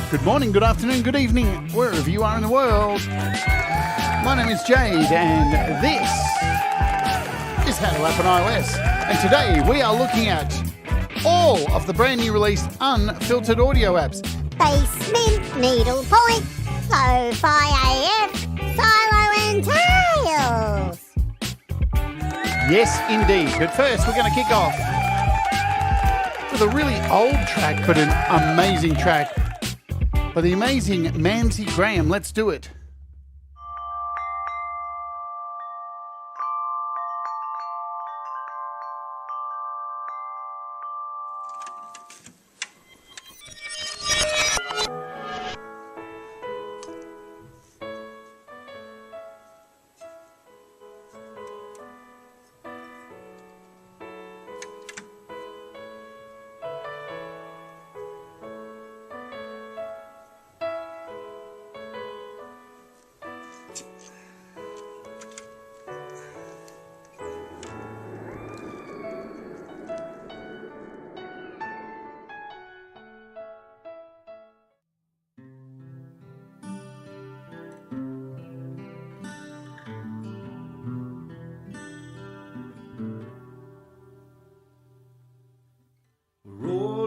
Good morning, good afternoon, good evening, wherever you are in the world. My name is Jade, and this is How to App on iOS. And today we are looking at all of the brand new released unfiltered audio apps. Basement, Needlepoint, Lo-Fi AF, Silo and Tails. Yes, indeed. But first, we're going to kick off with a really old track, but an amazing track by the amazing Mamsie Graham. Let's do it.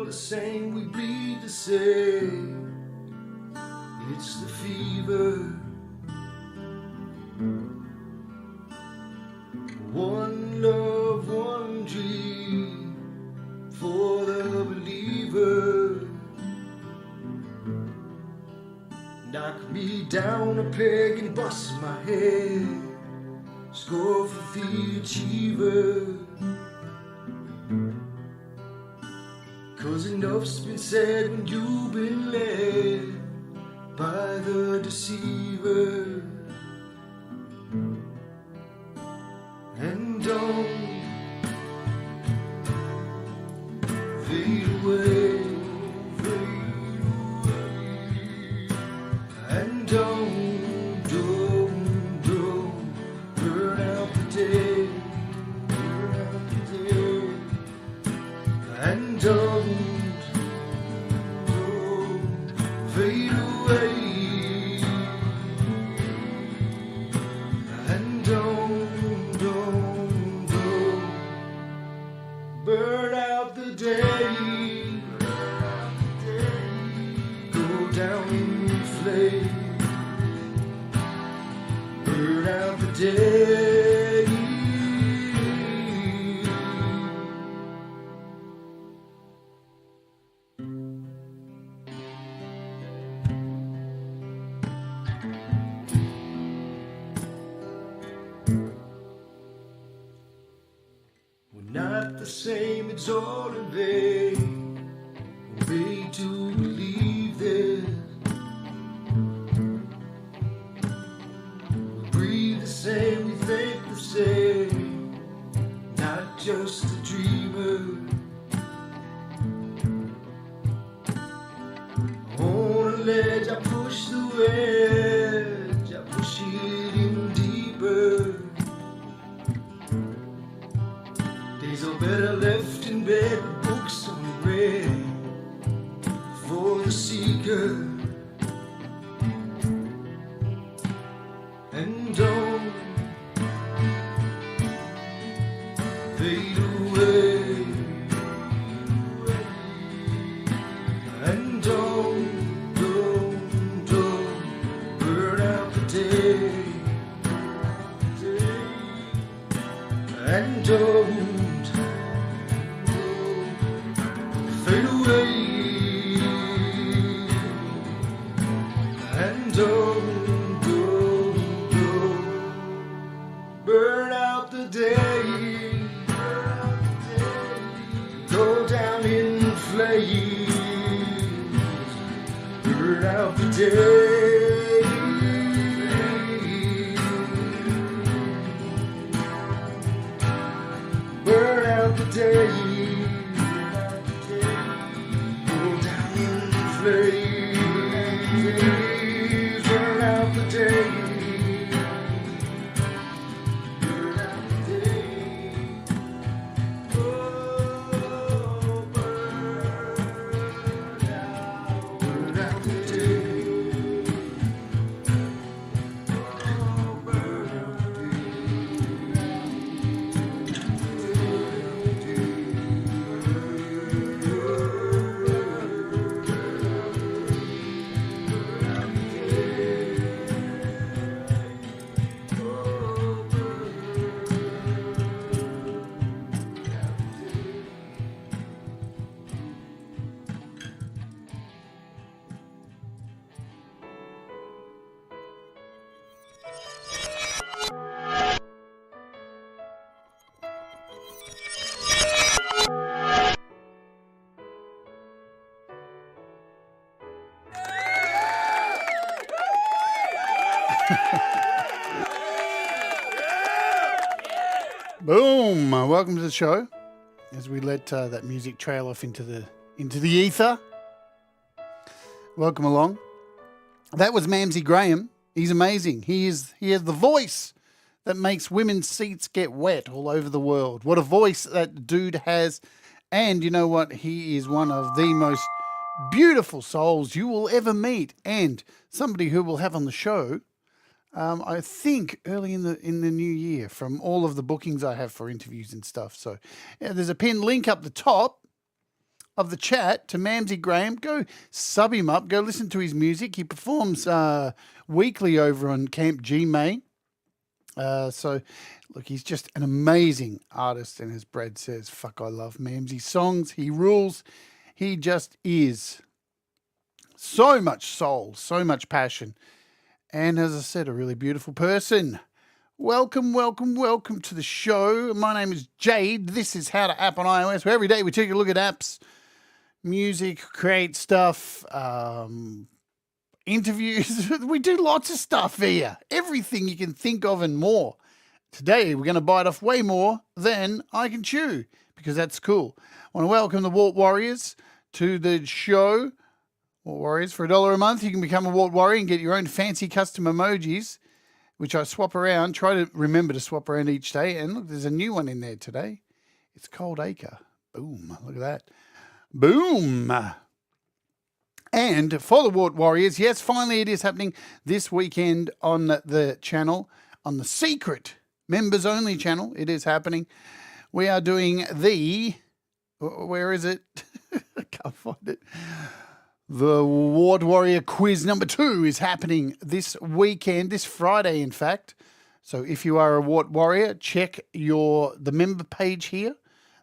The same, we bleed the same. It's the fever. One love, one dream for the believer. Knock me down a peg and bust my head. Score for the achiever. 'Cause enough's been said when you've been led by the deceiver. And don't fade away, fade away. And don't burn out the day, burn out the day. And don't fade away. And don't burn out the day. Go down in flames. Burn out the day. Not the same, it's all in vain. Way to believe this. We breathe the same, we think the same. Not just a dreamer. On a ledge, I push the wedge. I push it in deeper. Days are better left in bed with books unread for the seeker. And don't fade away. And don't burn out the day. And don't fade away. And don't burn out the day. Go down in flames. Burn out the day. Boom! Welcome to the show. As we let that music trail off into the ether. Welcome along. That was Mamsie Graham. He's amazing. He has the voice that makes women's seats get wet all over the world. What a voice that dude has. And you know what? He is one of the most beautiful souls you will ever meet, and somebody who will have on the show. I think early in the new year, from all of the bookings I have for interviews and stuff. So yeah, there's a pinned link up the top of the chat to Mamsie Graham. Go sub him up. Go listen to his music. He performs weekly over on Camp G May. So look, he's just an amazing artist, and as Brad says, fuck, I love Mamsie's songs. He rules. He just is so much soul, so much passion. And as I said, a really beautiful person. Welcome, welcome, welcome to the show. My name is Jade. This is How to App on iOS, where every day we take a look at apps, music, create stuff, interviews. We do lots of stuff here. Everything you can think of and more. Today, we're going to bite off way more than I can chew, because that's cool. I want to welcome the Wart Warriors to the show. Wart Warriors, for $1 a month, you can become a Wart Warrior and get your own fancy custom emojis, which I swap around. Try to remember to swap around each day. And look, there's a new one in there today. It's Cold Acre. Boom. Look at that. Boom. And for the Wart Warriors, yes, finally it is happening this weekend on the channel, on the secret members only channel. It is happening. We are doing where is it? I can't find it. The Wart Warrior quiz number 2 is happening this weekend, this Friday, in fact. So if you are a Wart Warrior, check the member page here,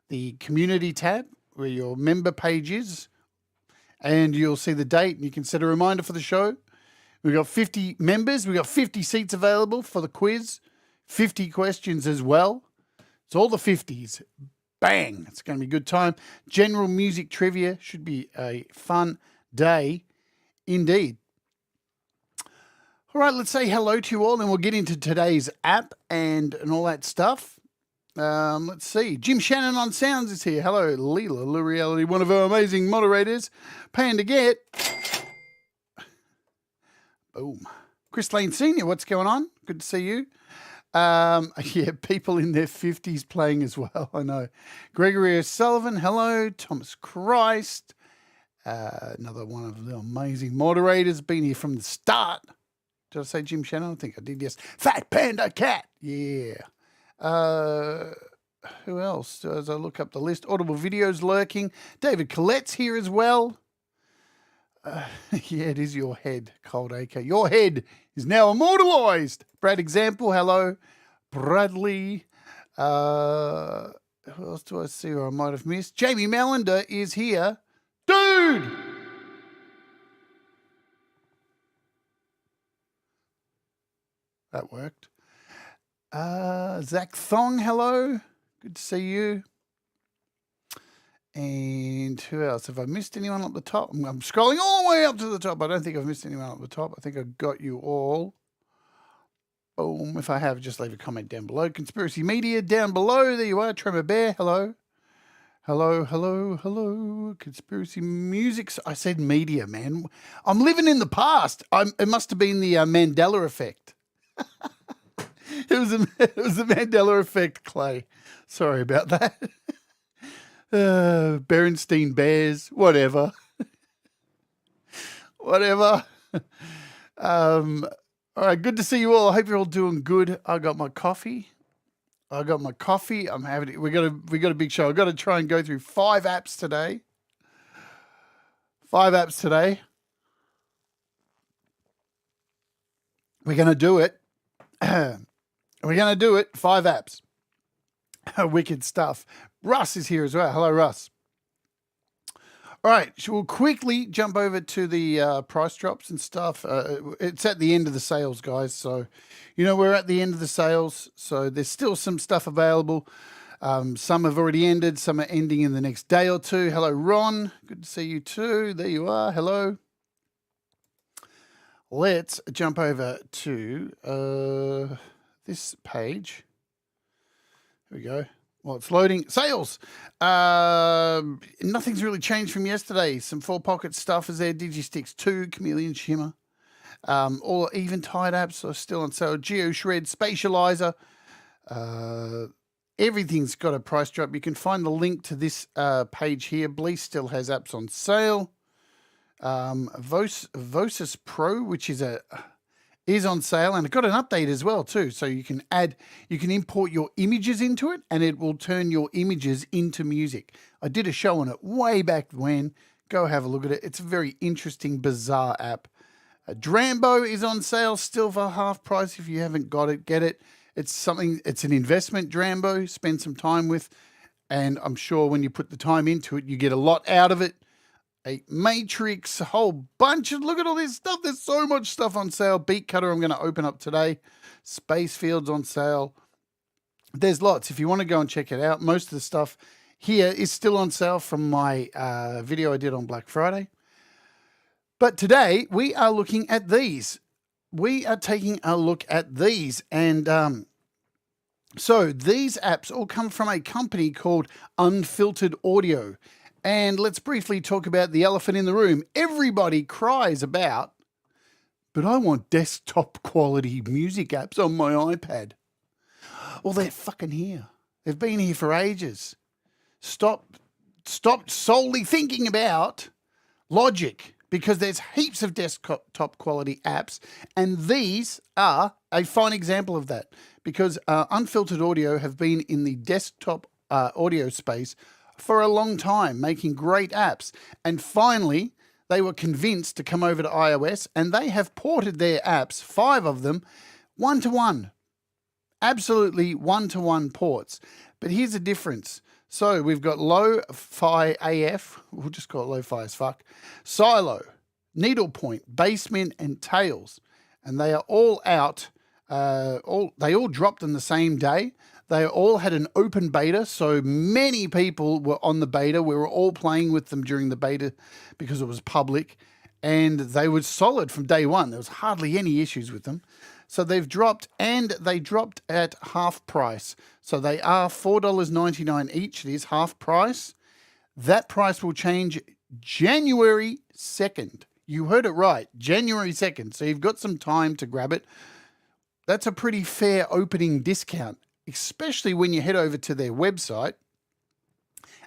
the community tab, where your member page is, and you'll see the date, and you can set a reminder for the show. We've got 50 members. We've got 50 seats available for the quiz, 50 questions as well. It's all the 50s. Bang! It's going to be a good time. General music trivia should be a fun day indeed. All right, let's say hello to you all, and we'll get into today's app and all that stuff. Let's see. Jim Shannon on Sounds is here. Hello, Leela Reality, one of our amazing moderators. Paying to get. Boom. Chris Lane Sr., what's going on? Good to see you. Yeah, people in their 50s playing as well, I know. Gregory O'Sullivan, hello. Thomas Christ. Another one of the amazing moderators, been here from the start. Did I say Jim Shannon? I think I did, yes. Fat Panda Cat, yeah. Who else? As I look up the list, Audible Videos lurking. David Collette's here as well. Yeah, it is your head, Cold Acre. Your head is now immortalised. Brad Example, hello. Bradley. Who else do I see or I might have missed? Jamie Melander is here. Dude! That worked. Zach Thong, hello. Good to see you. And who else? Have I missed anyone up the top? I'm scrolling all the way up to the top. I don't think I've missed anyone up the top. I think I got you all. Boom. If I have, just leave a comment down below. Conspiracy Media down below. There you are. Tremor Bear, hello. Hello, hello, hello. Conspiracy Music. I said media, man. I'm living in the past. It must have been the Mandela effect. It was the Mandela effect, Clay. Sorry about that. Berenstein Bears, whatever. Whatever. All right, good to see you all. I hope you're all doing good. I got my coffee. I'm having it. We got a big show. I've got to try and go through 5 apps today. 5 apps today. We're going to do it. We're going to do it. 5 apps. Wicked stuff. Russ is here as well. Hello, Russ. All right, so we'll quickly jump over to the price drops and stuff. It's at the end of the sales, guys. So, we're at the end of the sales. So there's still some stuff available. Some have already ended. Some are ending in the next day or two. Hello, Ron. Good to see you too. There you are. Hello. Let's jump over to this page. Here we go. Well, it's loading. Sales. Nothing's really changed from yesterday. Some 4-pocket stuff is there. Digisticks 2, Chameleon Shimmer. All Eventide apps are still on sale. GeoShred, Spatializer. Everything's got a price drop. You can find the link to this page here. Bleece still has apps on sale. Vosis Pro, which is on sale, and it got an update as well too. So you can import your images into it, and it will turn your images into music. I did a show on it way back when. Go have a look at it. It's a very interesting, bizarre app. Drambo is on sale still for half price. If you haven't got it, get it. It's an investment, Drambo. Spend some time with, and I'm sure when you put the time into it, you get a lot out of it. A Matrix, a whole bunch of, look at all this stuff. There's so much stuff on sale. Beat Cutter, I'm going to open up today. Space Field's on sale. There's lots. If you want to go and check it out, most of the stuff here is still on sale from my video I did on Black Friday. But today we are looking at these. We are taking a look at these. And so these apps all come from a company called Unfiltered Audio. And let's briefly talk about the elephant in the room. Everybody cries about, but I want desktop quality music apps on my iPad. Well, they're fucking here. They've been here for ages. Stop solely thinking about Logic, because there's heaps of desktop quality apps, and these are a fine example of that, because Unfiltered Audio have been in the desktop audio space for a long time, making great apps. And finally, they were convinced to come over to iOS, and they have ported their apps, 5 of them, 1-to-1. Absolutely 1-to-1 ports. But here's the difference. So we've got Lo-Fi AF, we'll just call it Lo-Fi as fuck, Silo, Needlepoint, Basement, and Tails. And they are all out, they all dropped on the same day. They all had an open beta, so many people were on the beta. We were all playing with them during the beta because it was public, and they were solid from day one. There was hardly any issues with them. So they've dropped, and they dropped at half price. So they are $4.99 each. It is half price. That price will change January 2nd. You heard it right, January 2nd. So you've got some time to grab it. That's a pretty fair opening discount, especially when you head over to their website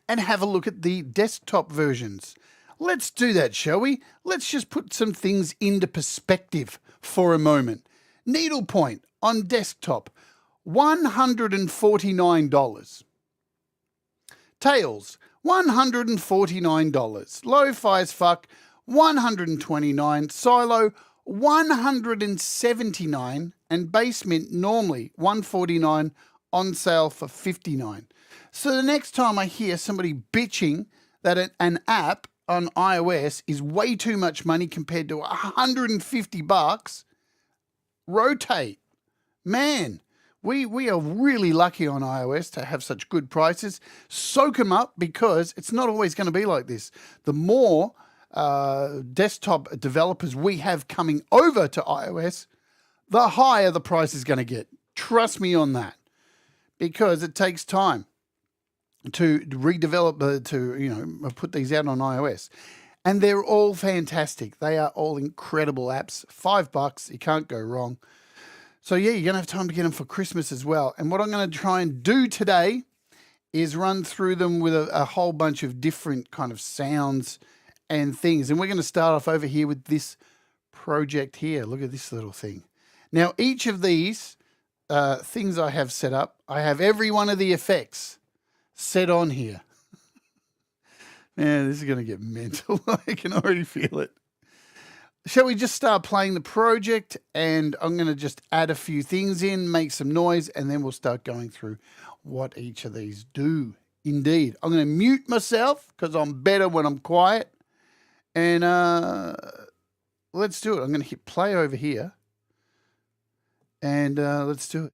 and have a look at the desktop versions. Let's do that, shall we? Let's just put some things into perspective for a moment. Needlepoint on desktop, $149. Tails, $149. Lo-Fi as fuck, $129. Silo, $179. And Basement normally $149, on sale for $59. So the next time I hear somebody bitching that an app on iOS is way too much money compared to $150, rotate. Man, we are really lucky on iOS to have such good prices. Soak them up, because it's not always going to be like this. The more desktop developers we have coming over to iOS, the higher the price is going to get. Trust me on that, because it takes time to redevelop, to put these out on iOS. And they're all fantastic. They are all incredible apps. $5, you can't go wrong. So yeah, you're going to have time to get them for Christmas as well. And what I'm going to try and do today is run through them with a whole bunch of different kind of sounds and things. And we're going to start off over here with this project here. Look at this little thing. Now, each of these things I have set up, I have every one of the effects set on here. Man, this is going to get mental. I can already feel it. Shall we just start playing the project? And I'm going to just add a few things in, make some noise, and then we'll start going through what each of these do. Indeed. I'm going to mute myself because I'm better when I'm quiet. And let's do it. I'm going to hit play over here. And let's do it.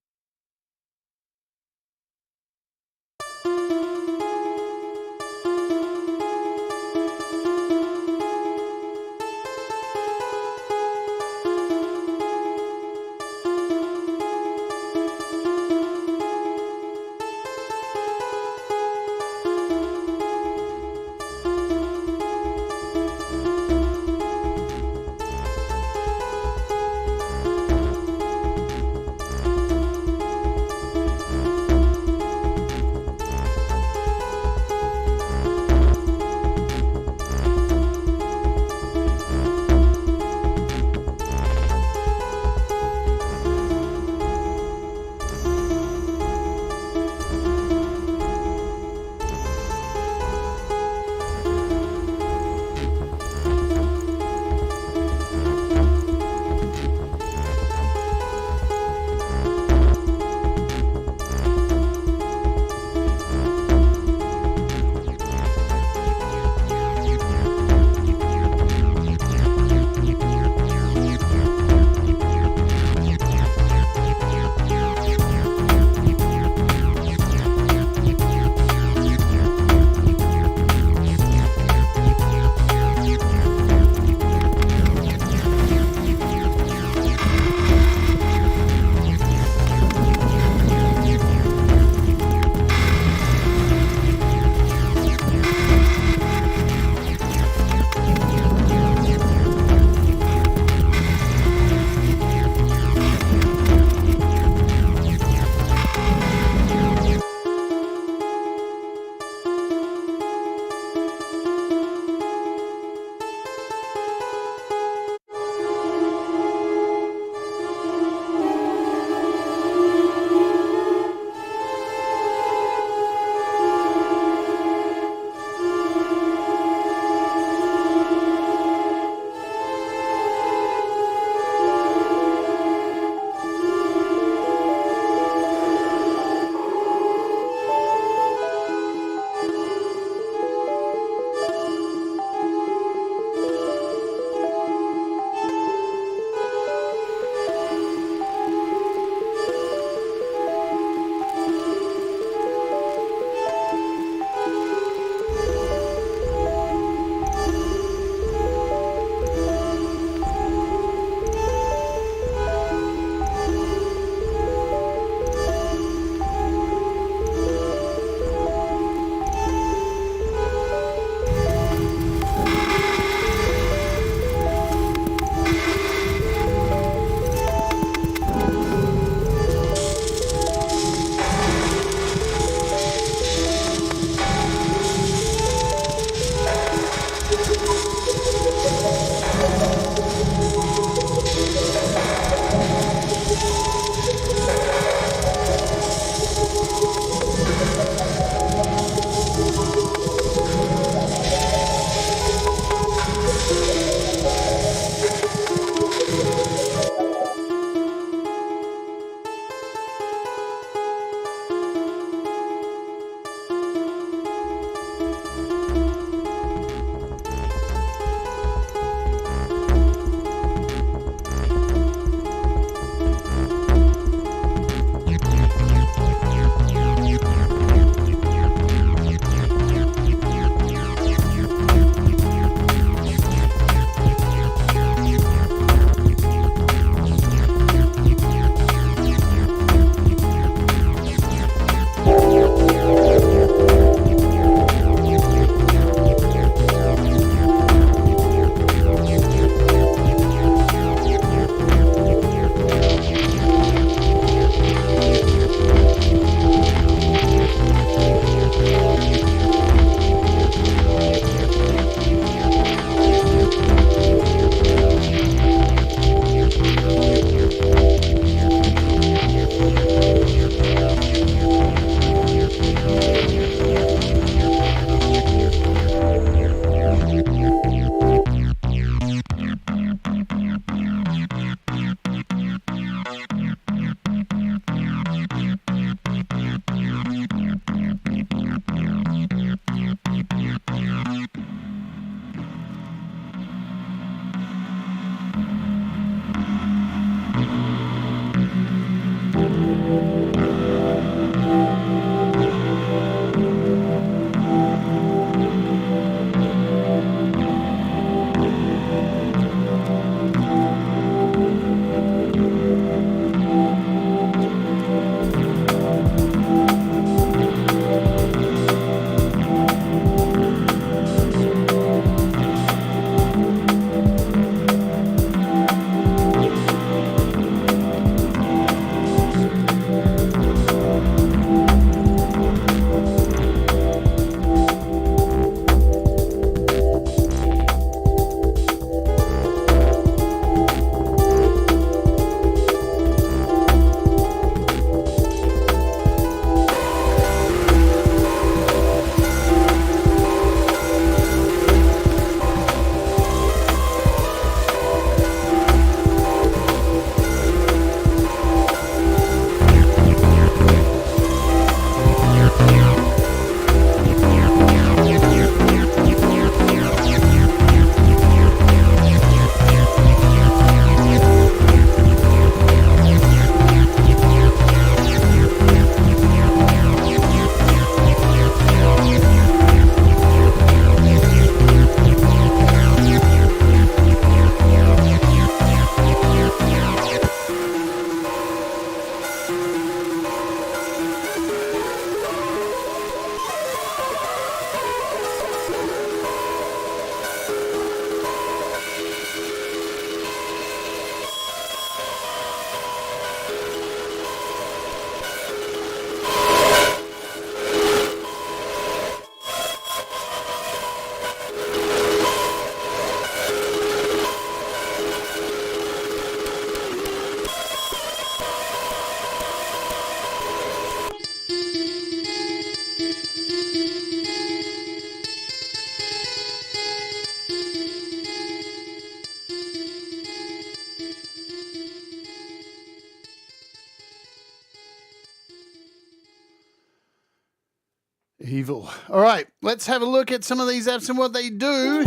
Evil. All right, let's have a look at some of these apps and what they do.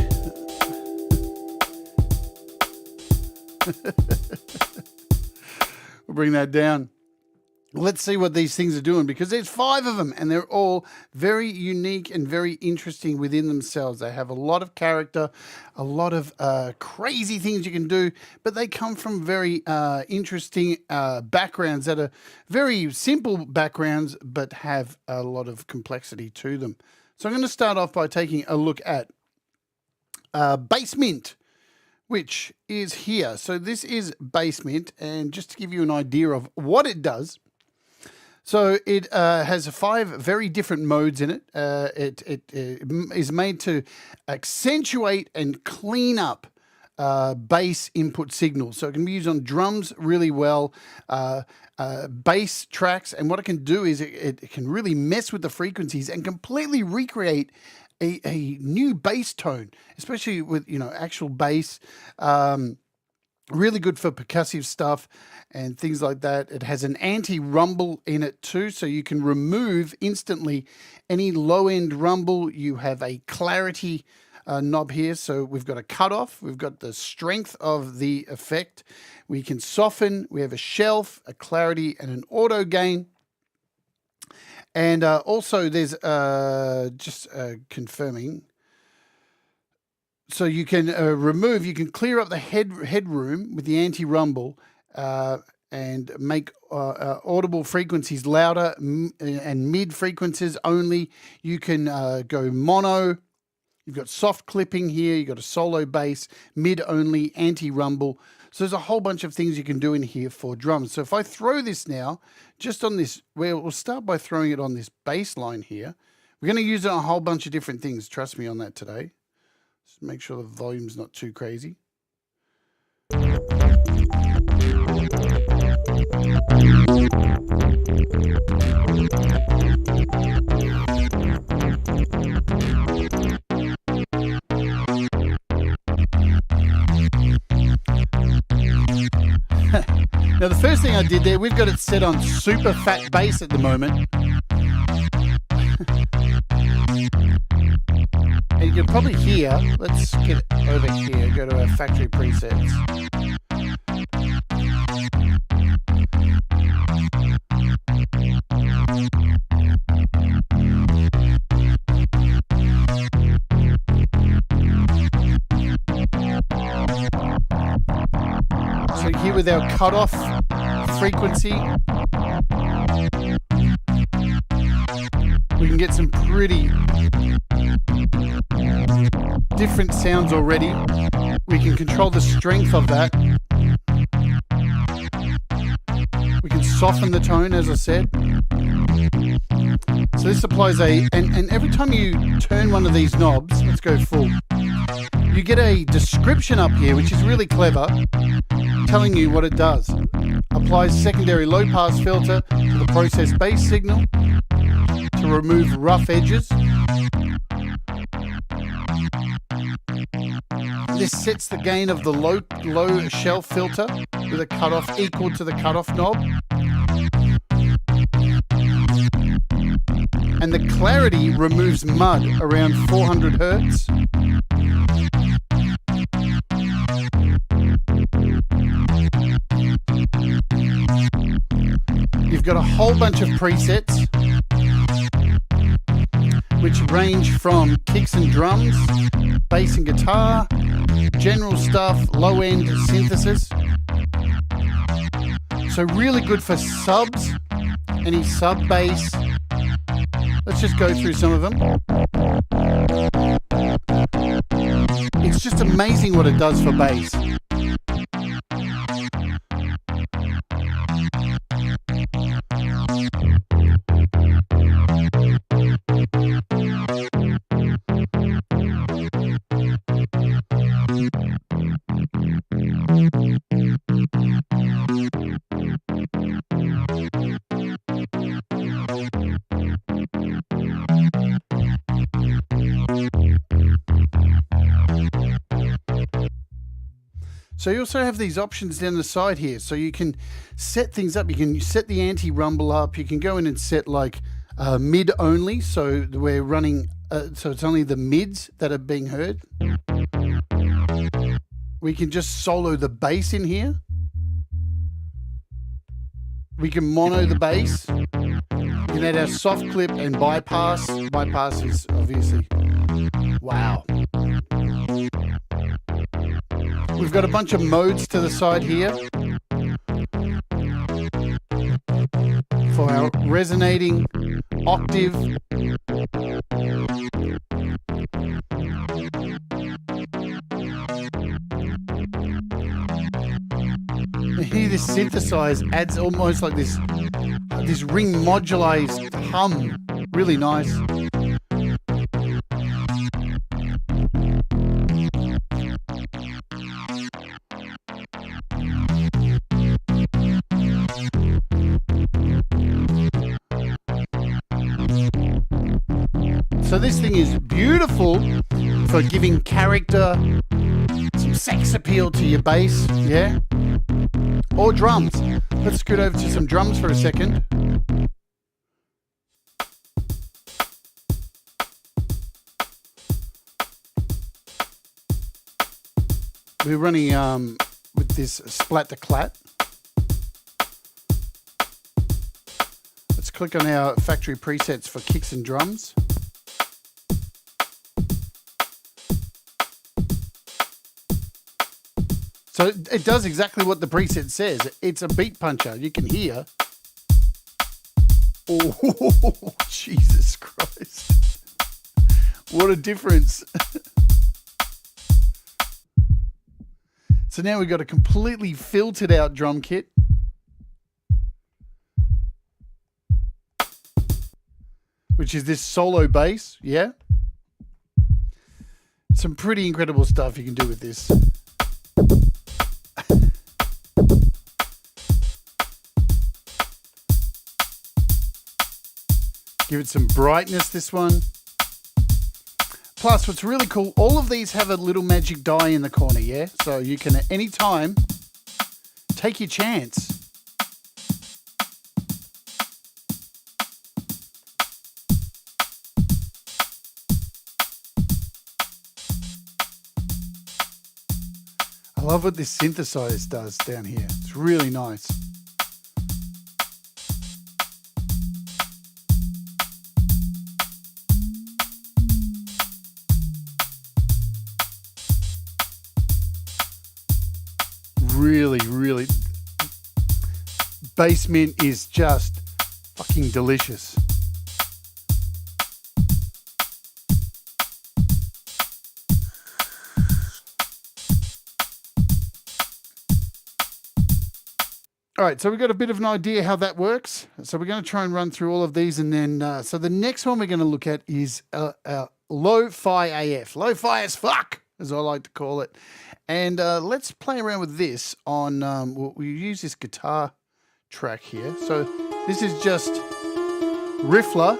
We'll bring that down. Let's see what these things are doing, because there's 5 of them and they're all very unique and very interesting within themselves. They have a lot of character, a lot of crazy things you can do, but they come from very interesting backgrounds that are very simple backgrounds but have a lot of complexity to them. So I'm going to start off by taking a look at Basement, which is here. So this is Basement, and just to give you an idea of what it does. So it has 5 very different modes in it. It is made to accentuate and clean up bass input signals. So it can be used on drums really well, bass tracks. And what it can do is it can really mess with the frequencies and completely recreate a new bass tone, especially with, actual bass. Really good for percussive stuff and things like that. It has an anti-rumble in it too, so you can remove instantly any low-end rumble. You have a clarity knob here, so we've got a cutoff, we've got the strength of the effect. We can soften, we have a shelf, a clarity, and an auto gain. And also there's just confirming. So you can remove, you can clear up the headroom with the anti-rumble and make audible frequencies louder and mid frequencies only. You can go mono. You've got soft clipping here. You've got a solo bass, mid only, anti-rumble. So there's a whole bunch of things you can do in here for drums. So if I throw this now, just on this, we'll start by throwing it on this bass line here. We're going to use it on a whole bunch of different things. Trust me on that today. Just make sure the volume's not too crazy. Now the first thing I did there, we've got it set on super fat bass at the moment. And you can probably hear, let's get over here, go to our factory presets. So here with our cutoff frequency, we can get some pretty different sounds already. We can control the strength of that. We can soften the tone, as I said. So this applies and every time you turn one of these knobs, let's go full, you get a description up here, which is really clever, telling you what it does. Applies secondary low pass filter to the processed bass signal to remove rough edges. This sets the gain of the low shelf filter with a cutoff equal to the cutoff knob. And the clarity removes mud around 400 hertz. You've got a whole bunch of presets which range from kicks and drums, bass and guitar, general stuff, low-end synthesis. So really good for subs, any sub bass. Let's just go through some of them. It's just amazing what it does for bass. So you also have these options down the side here. So you can set things up. You can set the anti-rumble up. You can go in and set like mid only, so we're running, so it's only the mids that are being heard. We can just solo the bass in here. We can mono the bass. We can add our soft clip and bypass. Bypass is obviously, wow. We've got a bunch of modes to the side here for our resonating octave. You hear this synthesize adds almost like this ring modularized hum. Really nice. So this thing is beautiful for giving character, some sex appeal to your bass, yeah? Or drums. Let's scoot over to some drums for a second. We're running with this splat to clat. Let's click on our factory presets for kicks and drums. So it does exactly what the preset says. It's a beat puncher. You can hear. Oh, Jesus Christ. What a difference. So now we've got a completely filtered out drum kit. Which is this solo bass, yeah? Some pretty incredible stuff you can do with this. Give it some brightness, this one. Plus, what's really cool, all of these have a little magic die in the corner, yeah? So you can at any time take your chance. I love what this synthesizer does down here. It's really nice. Really, basement is just fucking delicious. All right, so we've got a bit of an idea how that works. So we're going to try and run through all of these, and then so the next one we're going to look at is lo-fi AF, lo-fi as fuck, as I like to call it. And let's play around with this on, we use this guitar track here. So this is just Riffler.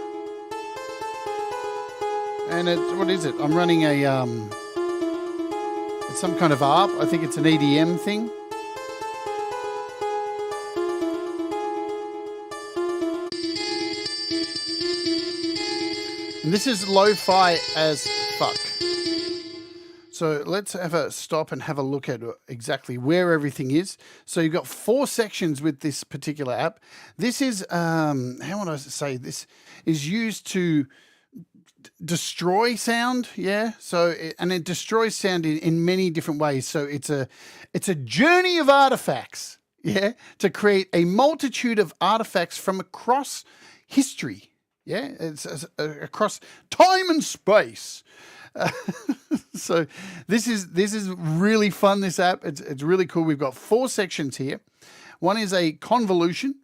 And what is it? I'm running a, it's some kind of ARP. I think it's an EDM thing. And this is lo-fi as fuck. So let's have a stop and have a look at exactly where everything is. So you've got 4 sections with this particular app. This is, how would I say, this is used to destroy sound, yeah? So, and it destroys sound in many different ways. So it's a journey of artifacts, yeah? To create a multitude of artifacts from across history, yeah? It's across time and space. So this is really fun, this app. It's really cool. We've got 4 sections here. One is a convolution,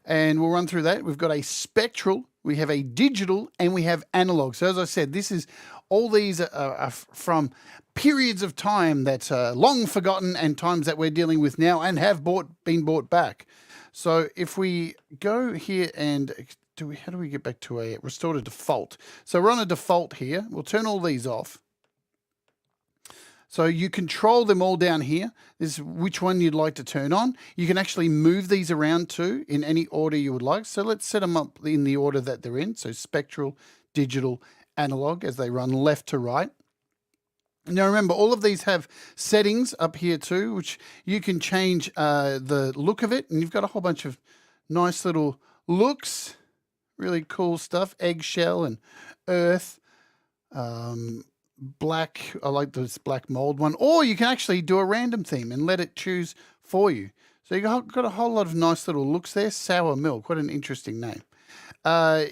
and we'll run through that. We've got a spectral, we have a digital, and we have analog. So as I said, this is all these are from periods of time that's long forgotten and times that we're dealing with now and have been bought back. So if we go here and how do we get back to a restore to default? So we're on a default here. We'll turn all these off. So you control them all down here. This is which one you'd like to turn on. You can actually move these around too in any order you would like. So let's set them up in the order that they're in. So spectral, digital, analog as they run left to right. Now remember, all of these have settings up here too, which you can change the look of it. And you've got a whole bunch of nice little looks, really cool stuff, eggshell and earth. Black, I like this black mold one, or you can actually do a random theme and let it choose for you. So you've got a whole lot of nice little looks there. Sour milk, what an interesting name.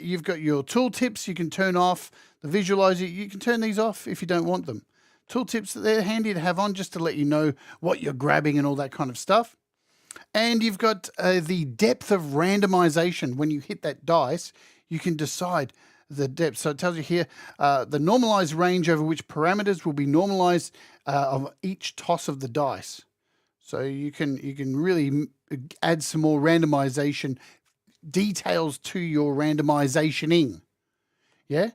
You've got your tooltips you can turn off. The visualizer, you can turn these off if you don't want them. Tooltips, they're handy to have on just to let you know what you're grabbing and all that kind of stuff. And you've got the depth of randomization. When you hit that dice, you can decide the depth. So it tells you here the normalized range over which parameters will be normalized of each toss of the dice. So you can really add some more randomization details to your randomizationing. Yeah,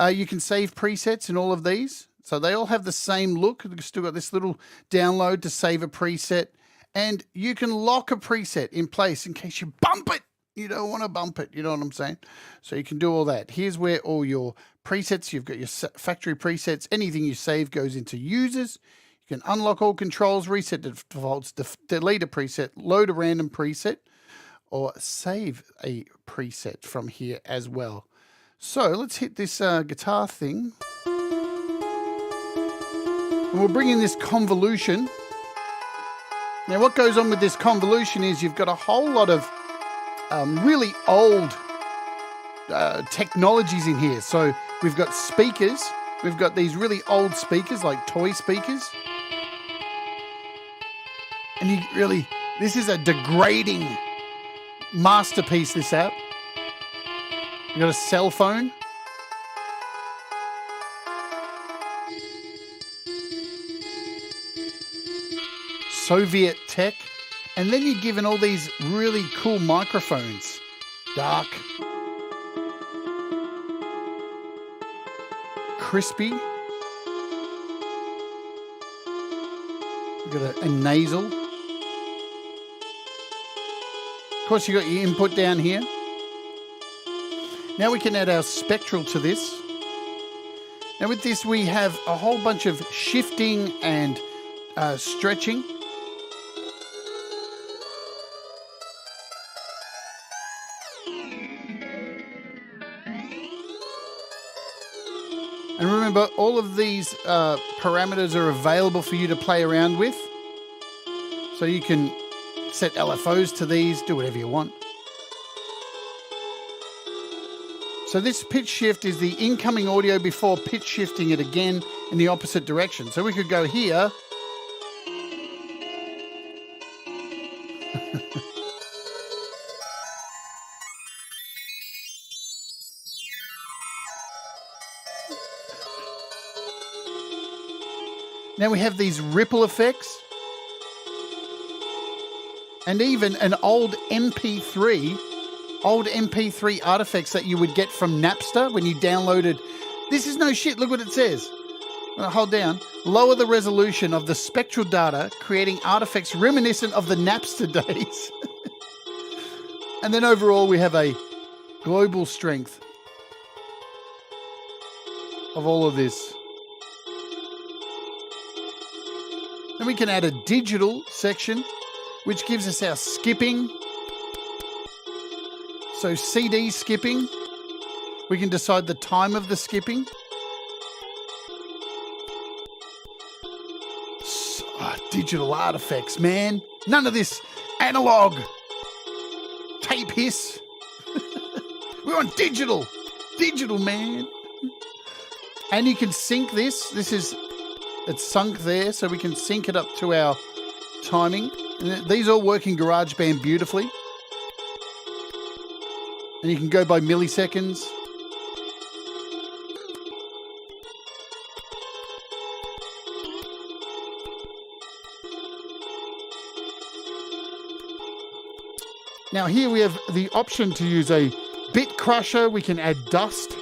you can save presets in all of these. So they all have the same look. You've still got this little download to save a preset, and you can lock a preset in place in case you bump it. You don't want to bump it, you know what I'm saying? So you can do all that. Here's where all your presets, you've got your factory presets, anything you save goes into users. You can unlock all controls, reset defaults, delete a preset, load a random preset, or save a preset from here as well. So let's hit this guitar thing. And we'll bring in this convolution. Now what goes on with this convolution is you've got a whole lot of really old technologies in here. So we've got speakers. We've got these really old speakers, like toy speakers. And this is a degrading masterpiece, this app. You've got a cell phone. Soviet tech. And then you're given all these really cool microphones. Dark. Crispy. We've got a nasal. Of course, you've got your input down here. Now we can add our spectral to this. Now with this, we have a whole bunch of shifting and stretching. And remember, all of these parameters are available for you to play around with. So you can set LFOs to these, do whatever you want. So this pitch shift is the incoming audio before pitch shifting it again in the opposite direction. So we could go here. Now we have these ripple effects. And even an old MP3 artifacts that you would get from Napster when you downloaded. This is no shit. Look what it says. Hold down. Lower the resolution of the spectral data, creating artifacts reminiscent of the Napster days. And then overall, we have a global strength of all of this. Then we can add a digital section, which gives us our skipping. So CD skipping. We can decide the time of the skipping. Digital artifacts, man. None of this analog tape hiss. We want digital. Digital, man. And you can sync this. It's sunk there, so we can sync it up to our timing. And these all work in GarageBand beautifully. And you can go by milliseconds. Now here we have the option to use a bit crusher. We can add dust.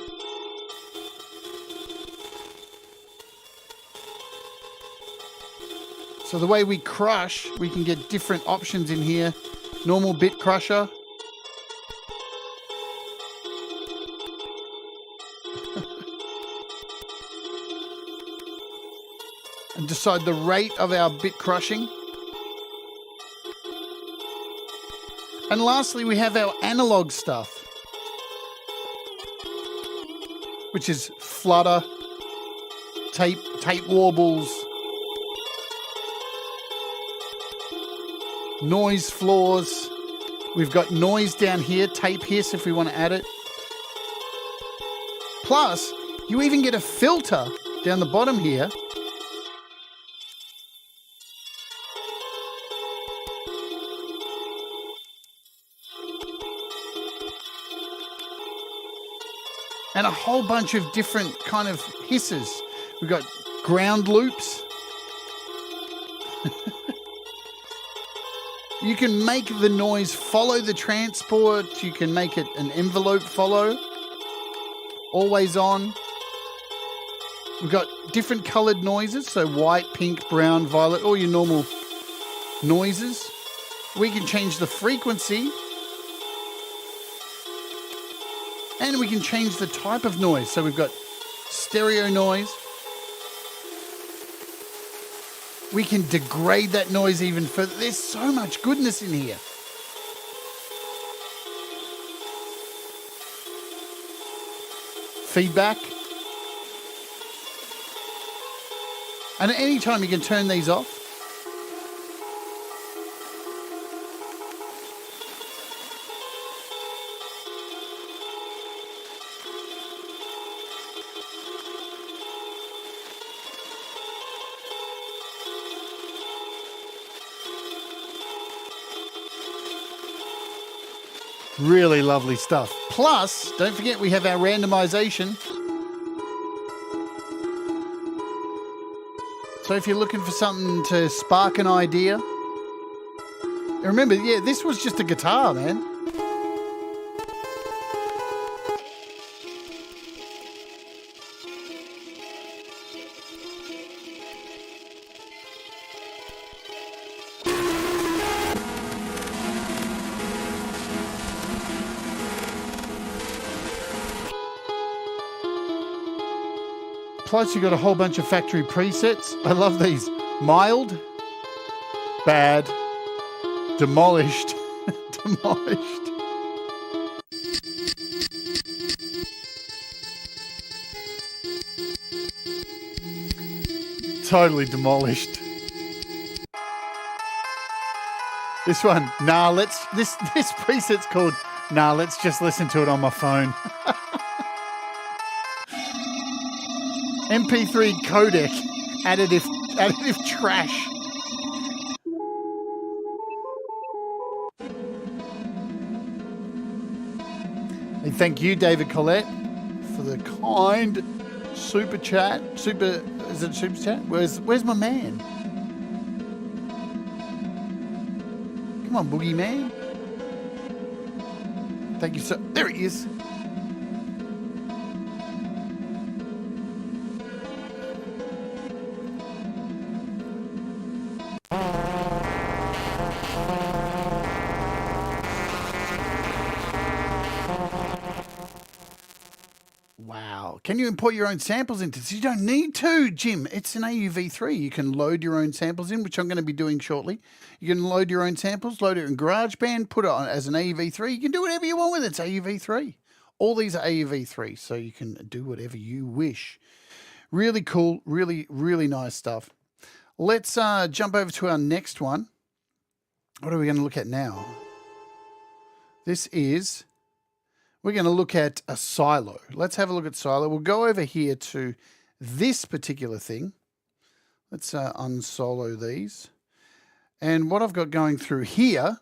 So the way we crush, we can get different options in here. Normal bit crusher. And decide the rate of our bit crushing. And lastly, we have our analog stuff, which is flutter, tape warbles, noise floors. We've got noise down here, tape hiss if we want to add it. Plus, you even get a filter down the bottom here. And a whole bunch of different kind of hisses. We've got ground loops. You can make the noise follow the transport. You can make it an envelope follow. Always on. We've got different coloured noises. So white, pink, brown, violet, all your normal noises. We can change the frequency. And we can change the type of noise. So we've got stereo noise. We can degrade that noise even further. There's so much goodness in here. Feedback. And at any time you can turn these off. Really lovely stuff. Plus, don't forget we have our randomization. So if you're looking for something to spark an idea. Remember, yeah, this was just a guitar, man. Plus, you've got a whole bunch of factory presets. I love these. Mild, bad, demolished, demolished. Totally demolished. This one, nah, this preset's called, nah, let's just listen to it on my phone. MP3 codec, additive trash. Hey, thank you, David Collette, for the kind super chat. Is it super chat? Where's my man? Come on, Boogie Man. Thank you so. There he is. Wow. Can you import your own samples into this? You don't need to, Jim. It's an AUV3. You can load your own samples in, which I'm going to be doing shortly. You can load your own samples, load it in GarageBand, put it on as an AUV3. You can do whatever you want with it. It's AUV3. All these are AUV3, so you can do whatever you wish. Really cool. Really, really nice stuff. Let's jump over to our next one. What are we going to look at now? This is... We're going to look at a silo. Let's have a look at silo. We'll go over here to this particular thing. Let's unsolo these. And what I've got going through here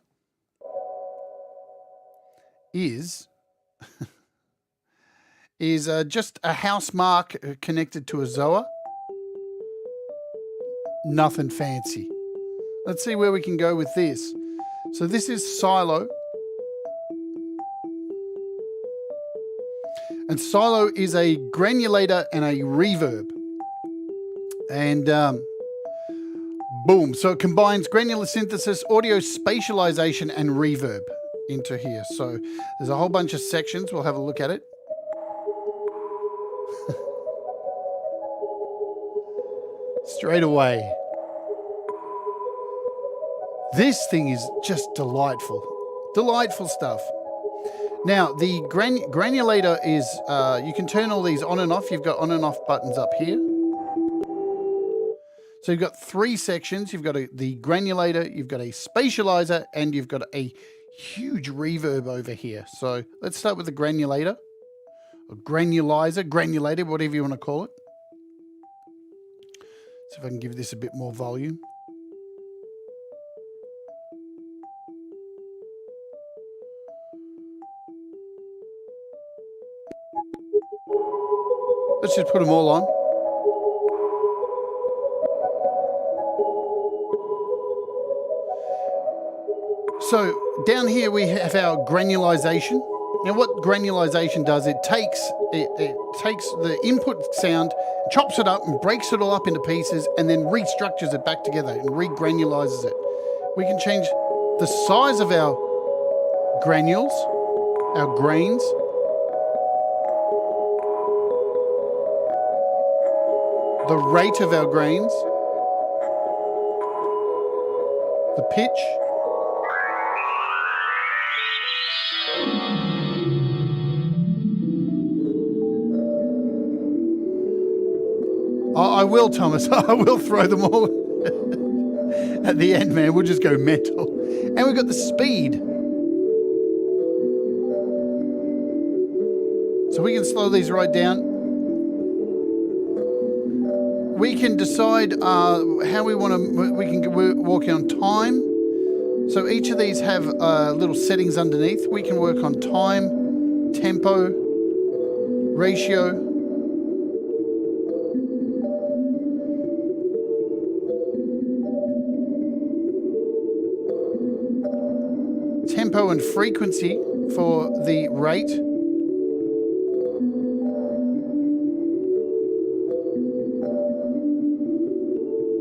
is, just a house mark connected to a Zoa. Nothing fancy. Let's see where we can go with this. So this is silo. And silo is a granulator and a reverb. And Boom. So it combines granular synthesis, audio spatialization, and reverb into here. So there's a whole bunch of sections. We'll have a look at it. Straight away. This thing is just delightful. Delightful stuff. Now, the granulator is, you can turn all these on and off. You've got on and off buttons up here. So you've got 3 sections. You've got the granulator, you've got a spatializer, and you've got a huge reverb over here. So let's start with the granulator, or granulator, whatever you want to call it. See if I can give this a bit more volume. Let's just put them all on. So down here we have our granulization. Now what granulization does, it takes the input sound, chops it up and breaks it all up into pieces and then restructures it back together and regranulizes it. We can change the size of our granules, our grains. The rate of our grains, the pitch, I will, Thomas, I will throw them all at the end, man. We'll just go mental. And we've got the speed. So we can slow these right down. We can decide how we want to, we can work on time. So each of these have little settings underneath. We can work on time, tempo, ratio. Tempo and frequency for the rate.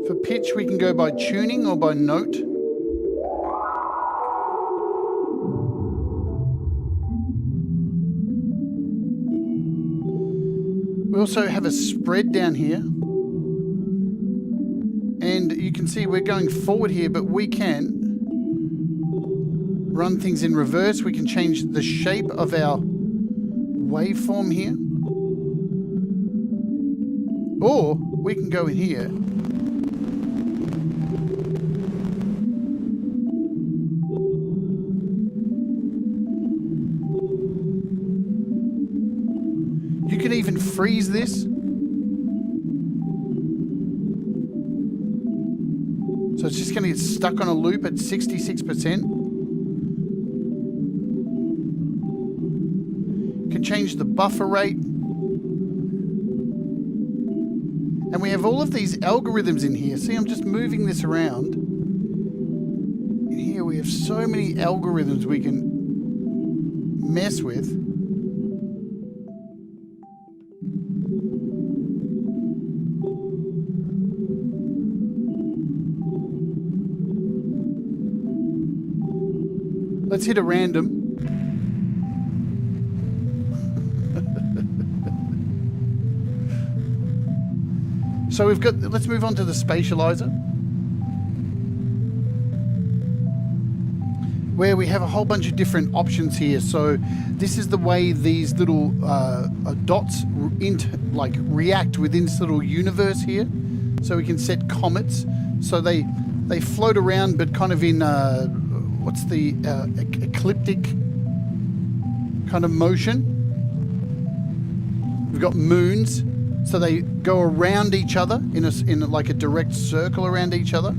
For pitch, we can go by tuning or by note. We also have a spread down here. And you can see we're going forward here, but we can run things in reverse. We can change the shape of our waveform here. Or we can go in here you can even freeze this. So it's just going to get stuck on a loop at 66%. Can change the buffer rate. And we have all of these algorithms in here. See, I'm just moving this around. In here we have so many algorithms we can mess with. Let's hit a random. So we've got, let's move on to the spatializer, where we have a whole bunch of different options here. So this is the way these little dots react within this little universe here. So we can set comets. So they float around, but kind of in, what's the ecliptic kind of motion. We've got moons. So they go around each other in like a direct circle around each other,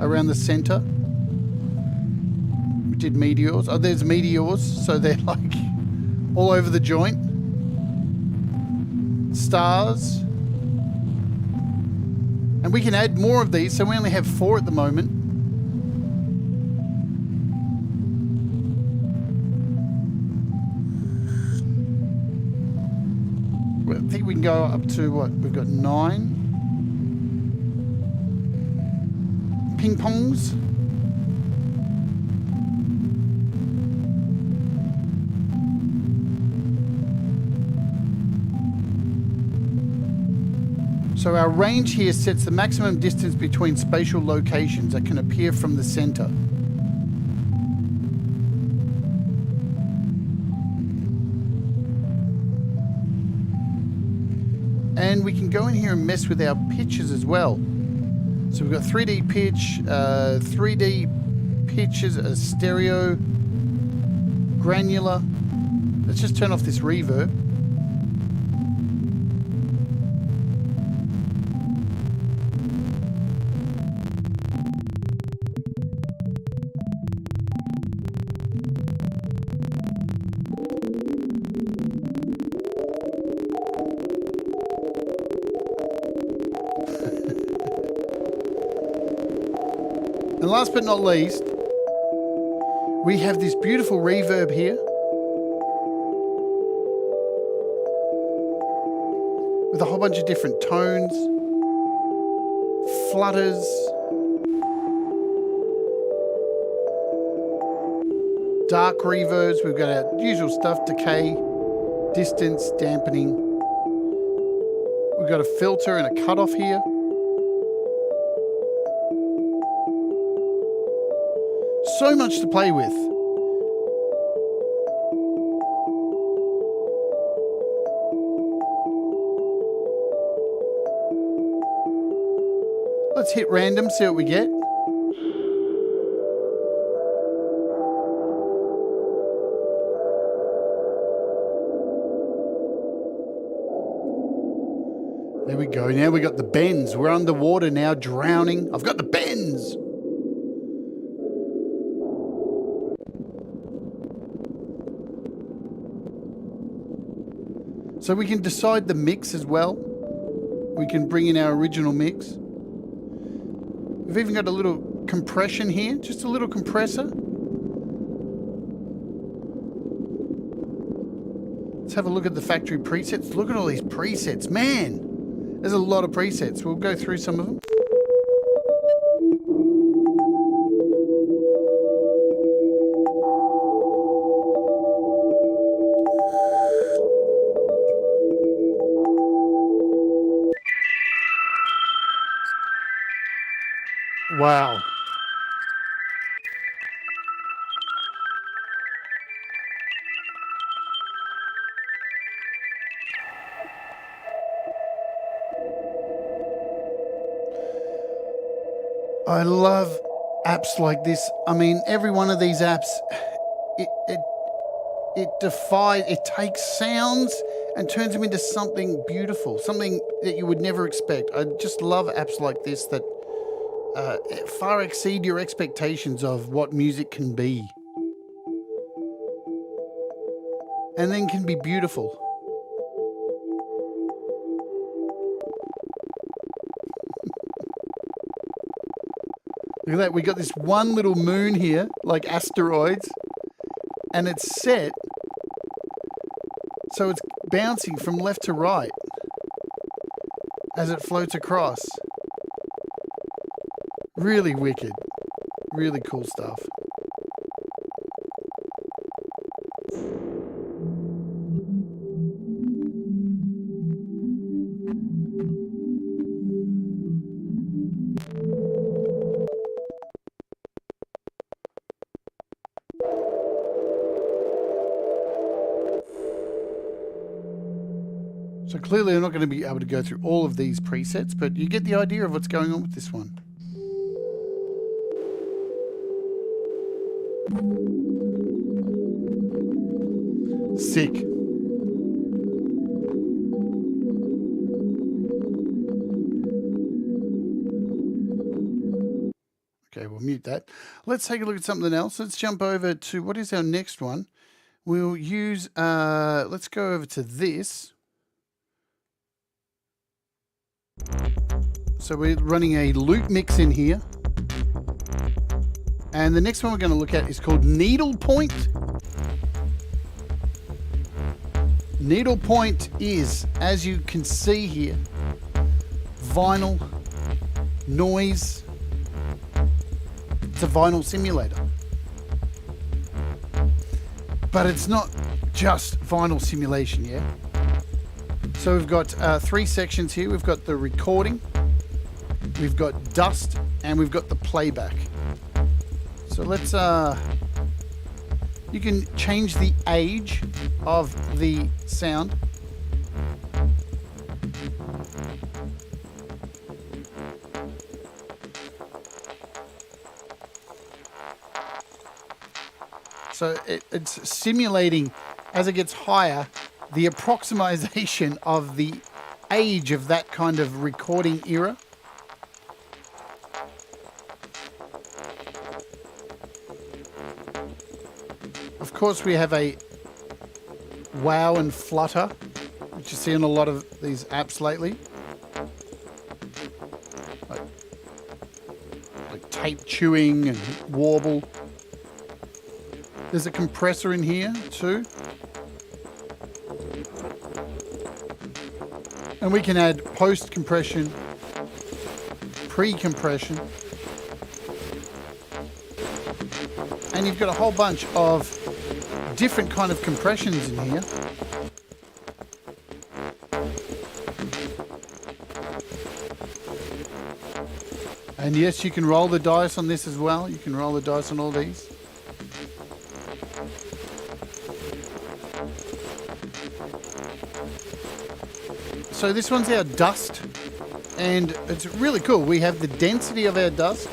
around the center. We did meteors. Oh, there's meteors. So they're like all over the joint. Stars. And we can add more of these. So we only have 4 at the moment. I think we can go up to what? We've got 9. ping pongs. So our range here sets the maximum distance between spatial locations that can appear from the center. And we can go in here and mess with our pitches as well. So we've got 3D pitch, 3D pitches, a stereo, granular. Let's just turn off this reverb. And last but not least, we have this beautiful reverb here with a whole bunch of different tones, flutters, dark reverbs. We've got our usual stuff, decay, distance, dampening. We've got a filter and a cutoff here. So much to play with. Let's hit random, see what we get. There we go. Now we got the bends. We're underwater now, drowning. I've got the bends. So we can decide the mix as well. We can bring in our original mix. We've even got a little compression here, just a little compressor. Let's have a look at the factory presets. Look at all these presets, man. There's a lot of presets. We'll go through some of them. Wow. I love apps like this. I mean, every one of these apps, it takes sounds and turns them into something beautiful, something that you would never expect. I just love apps like this that far exceed your expectations of what music can be. And then can be beautiful. Look at that, we got this one little moon here, like asteroids, and it's set so it's bouncing from left to right as it floats across. Really wicked. Really cool stuff. So clearly I'm not going to be able to go through all of these presets, but you get the idea of what's going on with this one. Sick. Okay, we'll mute that. Let's take a look at something else. Let's jump over to, what is our next one? We'll use, let's go over to this. So we're running a loop mix in here. And the next one we're going to look at is called Needlepoint. Needlepoint is, as you can see here, vinyl, noise, It's a vinyl simulator. But it's not just vinyl simulation, yeah? So we've got 3 sections here. We've got the recording, we've got dust, and we've got the playback. So let's, you can change the age of the sound. So it's simulating, as it gets higher, the approximation of the age of that kind of recording era. Of course, we have a wow and flutter, which you see in a lot of these apps lately. Like tape chewing and warble. There's a compressor in here too. And we can add post-compression, pre-compression. And you've got a whole bunch of different kind of compressions in here. And yes, you can roll the dice on this as well. You can roll the dice on all these. So this one's our dust, and it's really cool. We have the density of our dust.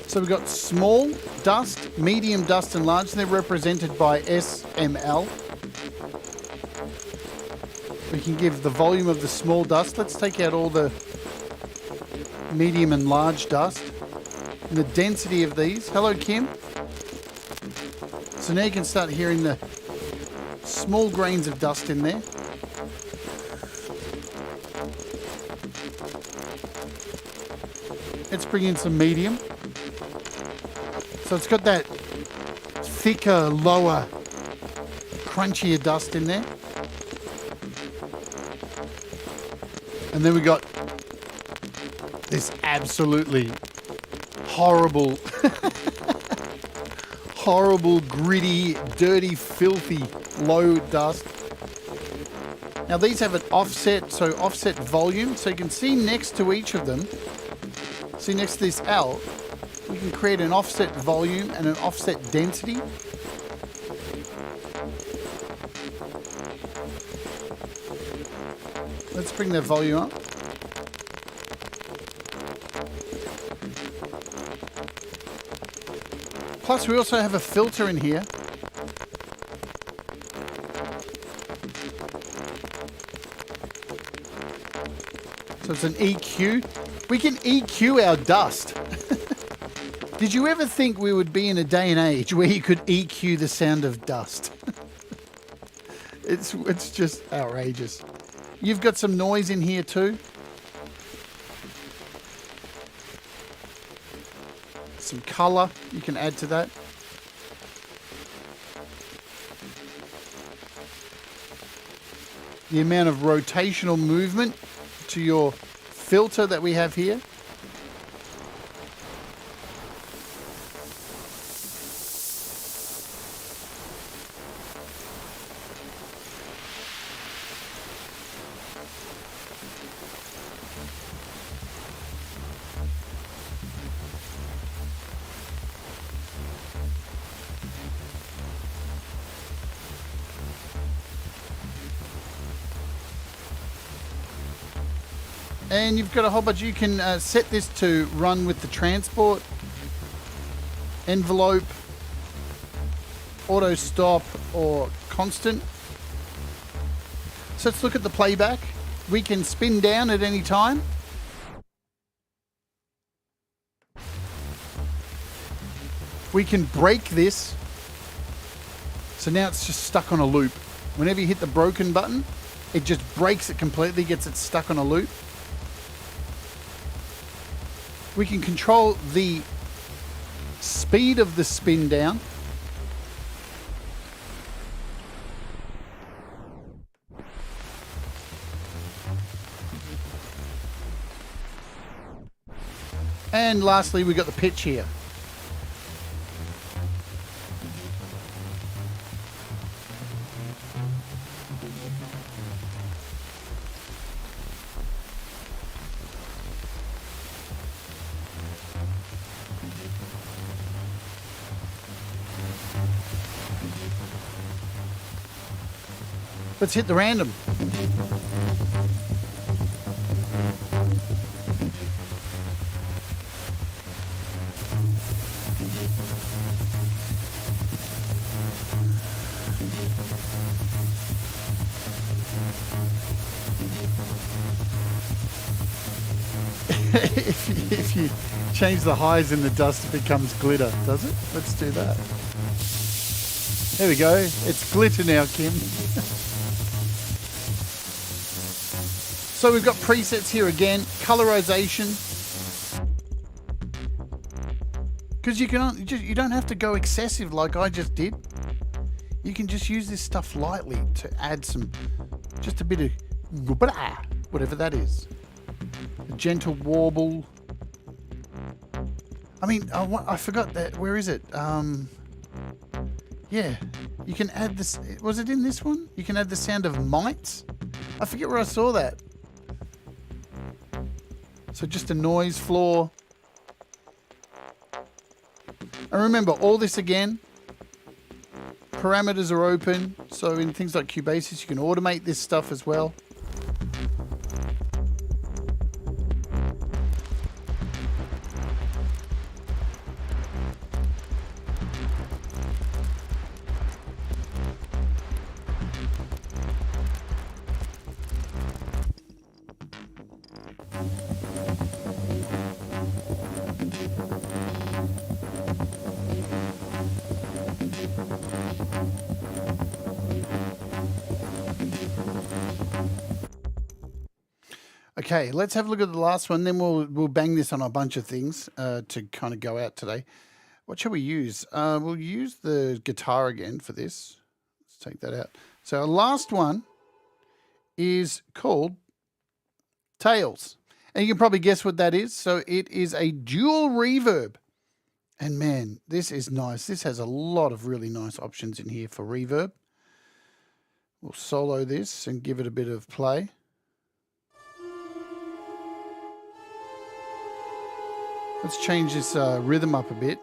So we've got small dust, medium dust, and large. They're represented by SML. We can give the volume of the small dust. Let's take out all the medium and large dust. And the density of these. Hello, Kim. So now you can start hearing the small grains of dust in there. Let's bring in some medium. So it's got that thicker, lower, crunchier dust in there. And then we got this absolutely horrible, horrible, gritty, dirty, filthy, low dust. Now these have an offset, so offset volume. So you can see next to each of them, see next to this L, we can create an offset volume and an offset density. Let's bring the volume up. Plus we also have a filter in here. So it's an EQ. We can EQ our dust. Did you ever think we would be in a day and age where you could EQ the sound of dust? It's just outrageous. You've got some noise in here too. Some color you can add to that. The amount of rotational movement to your filter that we have here. And you've got a whole bunch. You can set this to run with the transport, envelope, auto stop, or constant. So let's look at the playback. We can spin down at any time. We can break this. So now it's just stuck on a loop. Whenever you hit the broken button, it just breaks it completely, gets it stuck on a loop. We can control the speed of the spin down. And lastly, we've got the pitch here. Let's hit the random. if you change the highs in the dust, it becomes glitter, does it? Let's do that. There we go. It's glitter now, Kim. So we've got presets here again. Colorization. Because you don't have to go excessive like I just did. You can just use this stuff lightly to add just a bit of whatever that is. A gentle warble. I mean, I forgot that. Where is it? Yeah, you can add this. Was it in this one? You can add the sound of mites. I forget where I saw that. So just a noise floor. And remember, all this again, parameters are open. So in things like Cubasis, you can automate this stuff as well. Okay, let's have a look at the last one. Then we'll bang this on a bunch of things to kind of go out today. What shall we use? We'll use the guitar again for this. Let's take that out. So our last one is called Tails. And you can probably guess what that is. So it is a dual reverb. And man, this is nice. This has a lot of really nice options in here for reverb. We'll solo this and give it a bit of play. Let's change this rhythm up a bit.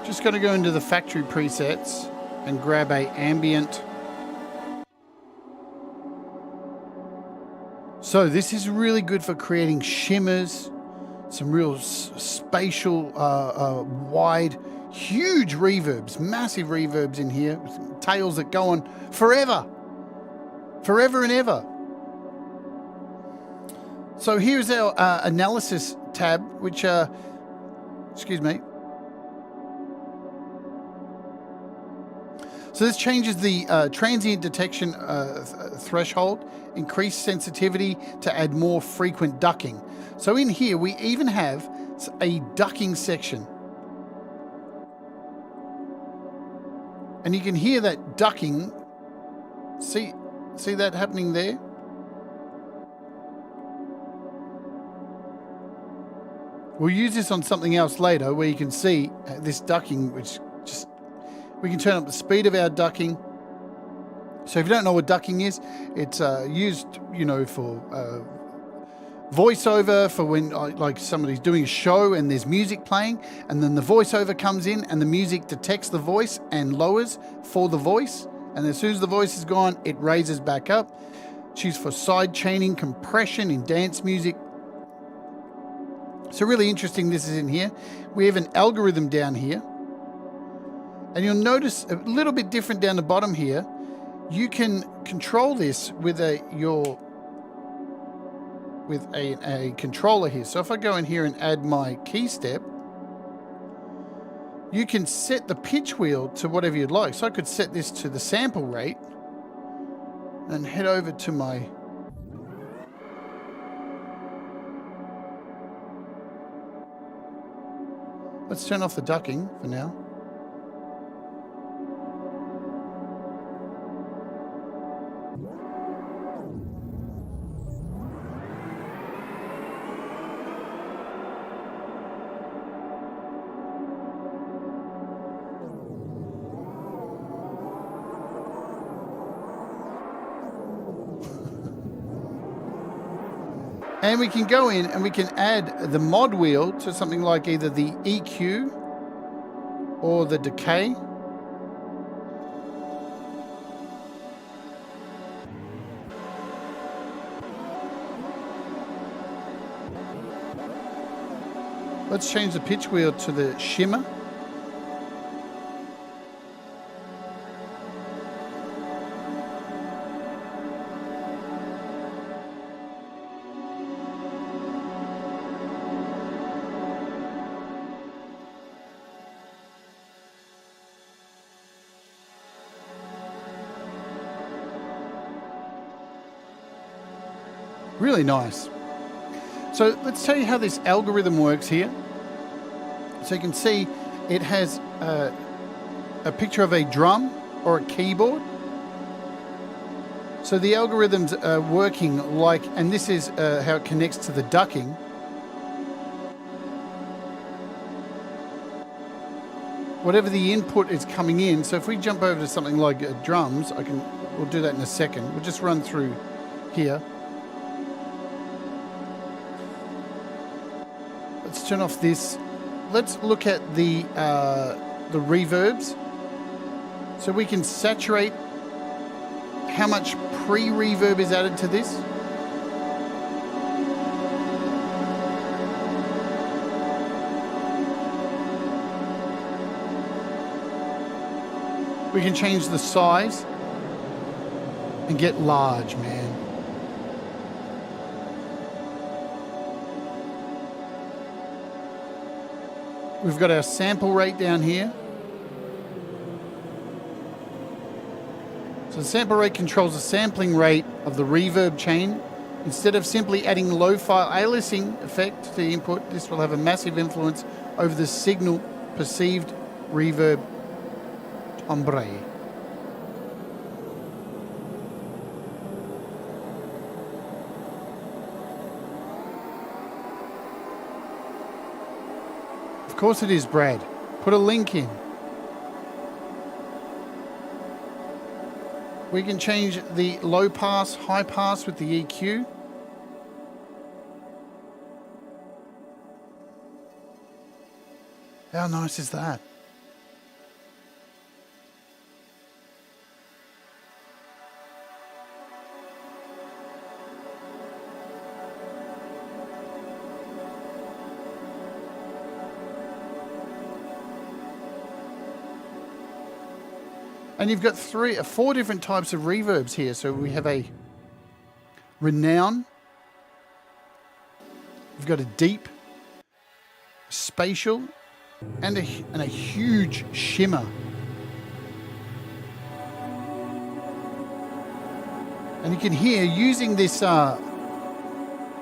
Just got to go into the factory presets and grab a ambient. So this is really good for creating shimmers, some real spatial, wide, huge reverbs, massive reverbs in here, with tails that go on forever and ever. So here's our analysis tab, which, excuse me. So this changes the transient detection threshold, increased sensitivity to add more frequent ducking. So in here, we even have a ducking section. And you can hear that ducking. See that happening there? We'll use this on something else later where you can see this ducking, which just... We can turn up the speed of our ducking. So if you don't know what ducking is, it's used, for voiceover, for when like somebody's doing a show and there's music playing, and then the voiceover comes in and the music detects the voice and lowers for the voice. And as soon as the voice is gone, it raises back up. It's used for side chaining, compression in dance music. So really interesting this is in here. We have an algorithm down here. And you'll notice a little bit different down the bottom here. You can control this with your with a controller here. So if I go in here and add my key step, you can set the pitch wheel to whatever you'd like. So I could set this to the sample rate and head over to my... Let's turn off the ducking for now. And we can go in and we can add the mod wheel to something like either the EQ or the decay. Let's change the pitch wheel to the shimmer. Really nice. So let's tell you how this algorithm works here. So you can see it has a picture of a drum or a keyboard. So the algorithm's working like, and this is how it connects to the ducking. Whatever the input is coming in. So if we jump over to something like drums, we'll do that in a second. We'll just run through here. Let's turn off this. Let's look at the reverbs. So we can saturate how much pre-reverb is added to this. We can change the size and get large, man. We've got our sample rate down here. So the sample rate controls the sampling rate of the reverb chain. Instead of simply adding lo-fi aliasing effect to the input, this will have a massive influence over the signal perceived reverb timbre. Of course it is, Brad. Put a link in. We can change the low pass, high pass with the EQ. How nice is that? And you've got four different types of reverbs here. So we have a renown. We've got a deep, spatial, and a huge shimmer. And you can hear using this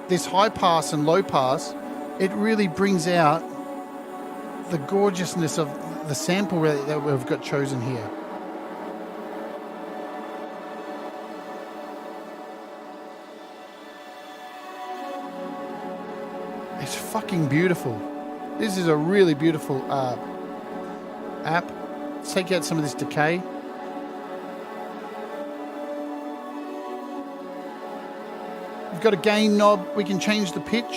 this high pass and low pass, it really brings out the gorgeousness of the sample that we've got chosen here. It's fucking beautiful. This is a really beautiful app. Let's take out some of this decay. We've got a gain knob. We can change the pitch.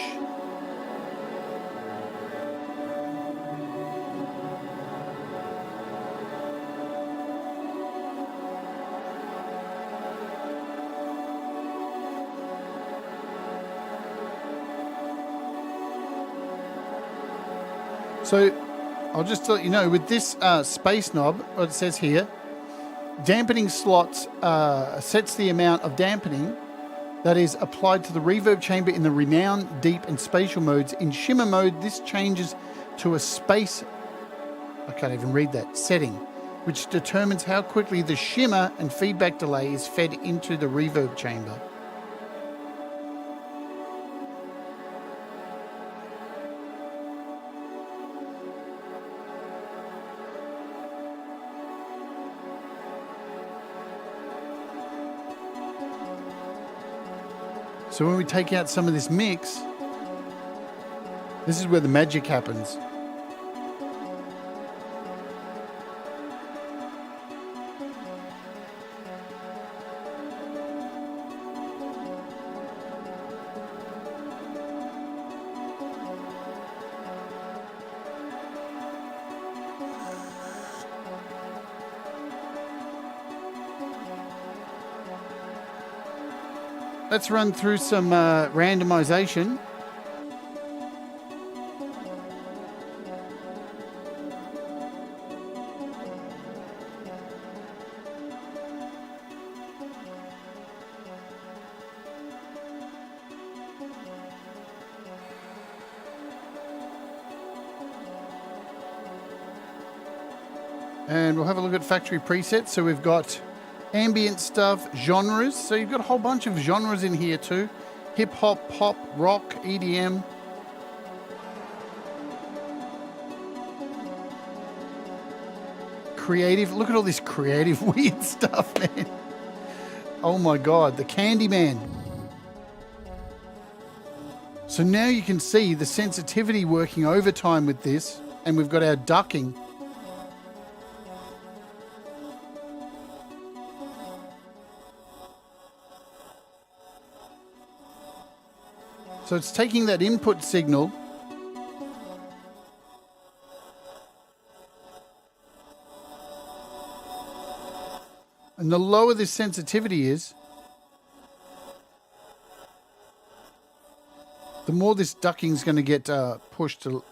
So I'll just let you know, with this space knob, what it says here, dampening slots sets the amount of dampening that is applied to the reverb chamber in the renown, deep, and spatial modes. In shimmer mode, this changes to a space, I can't even read that, setting, which determines how quickly the shimmer and feedback delay is fed into the reverb chamber. So when we take out some of this mix, this is where the magic happens. Let's run through some randomization. And we'll have a look at factory presets. So we've got ambient stuff, genres. So you've got a whole bunch of genres in here too. Hip hop, pop, rock, EDM. Creative. Look at all this creative weird stuff, man. Oh my God, the Candyman. So now you can see the sensitivity working overtime with this, and we've got our ducking. So it's taking that input signal and the lower this sensitivity is, the more this ducking is going to get pushed to.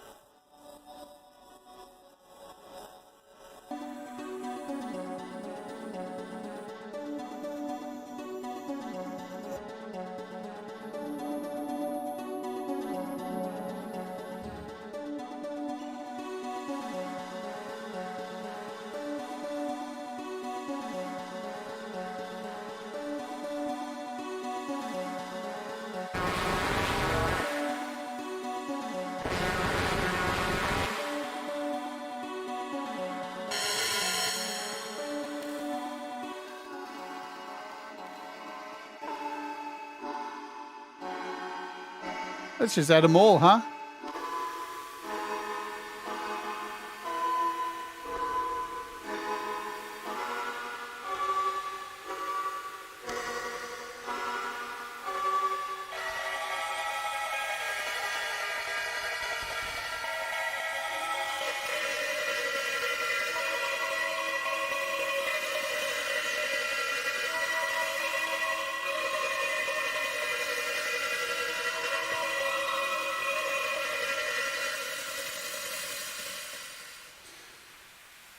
Let's just add them all, huh?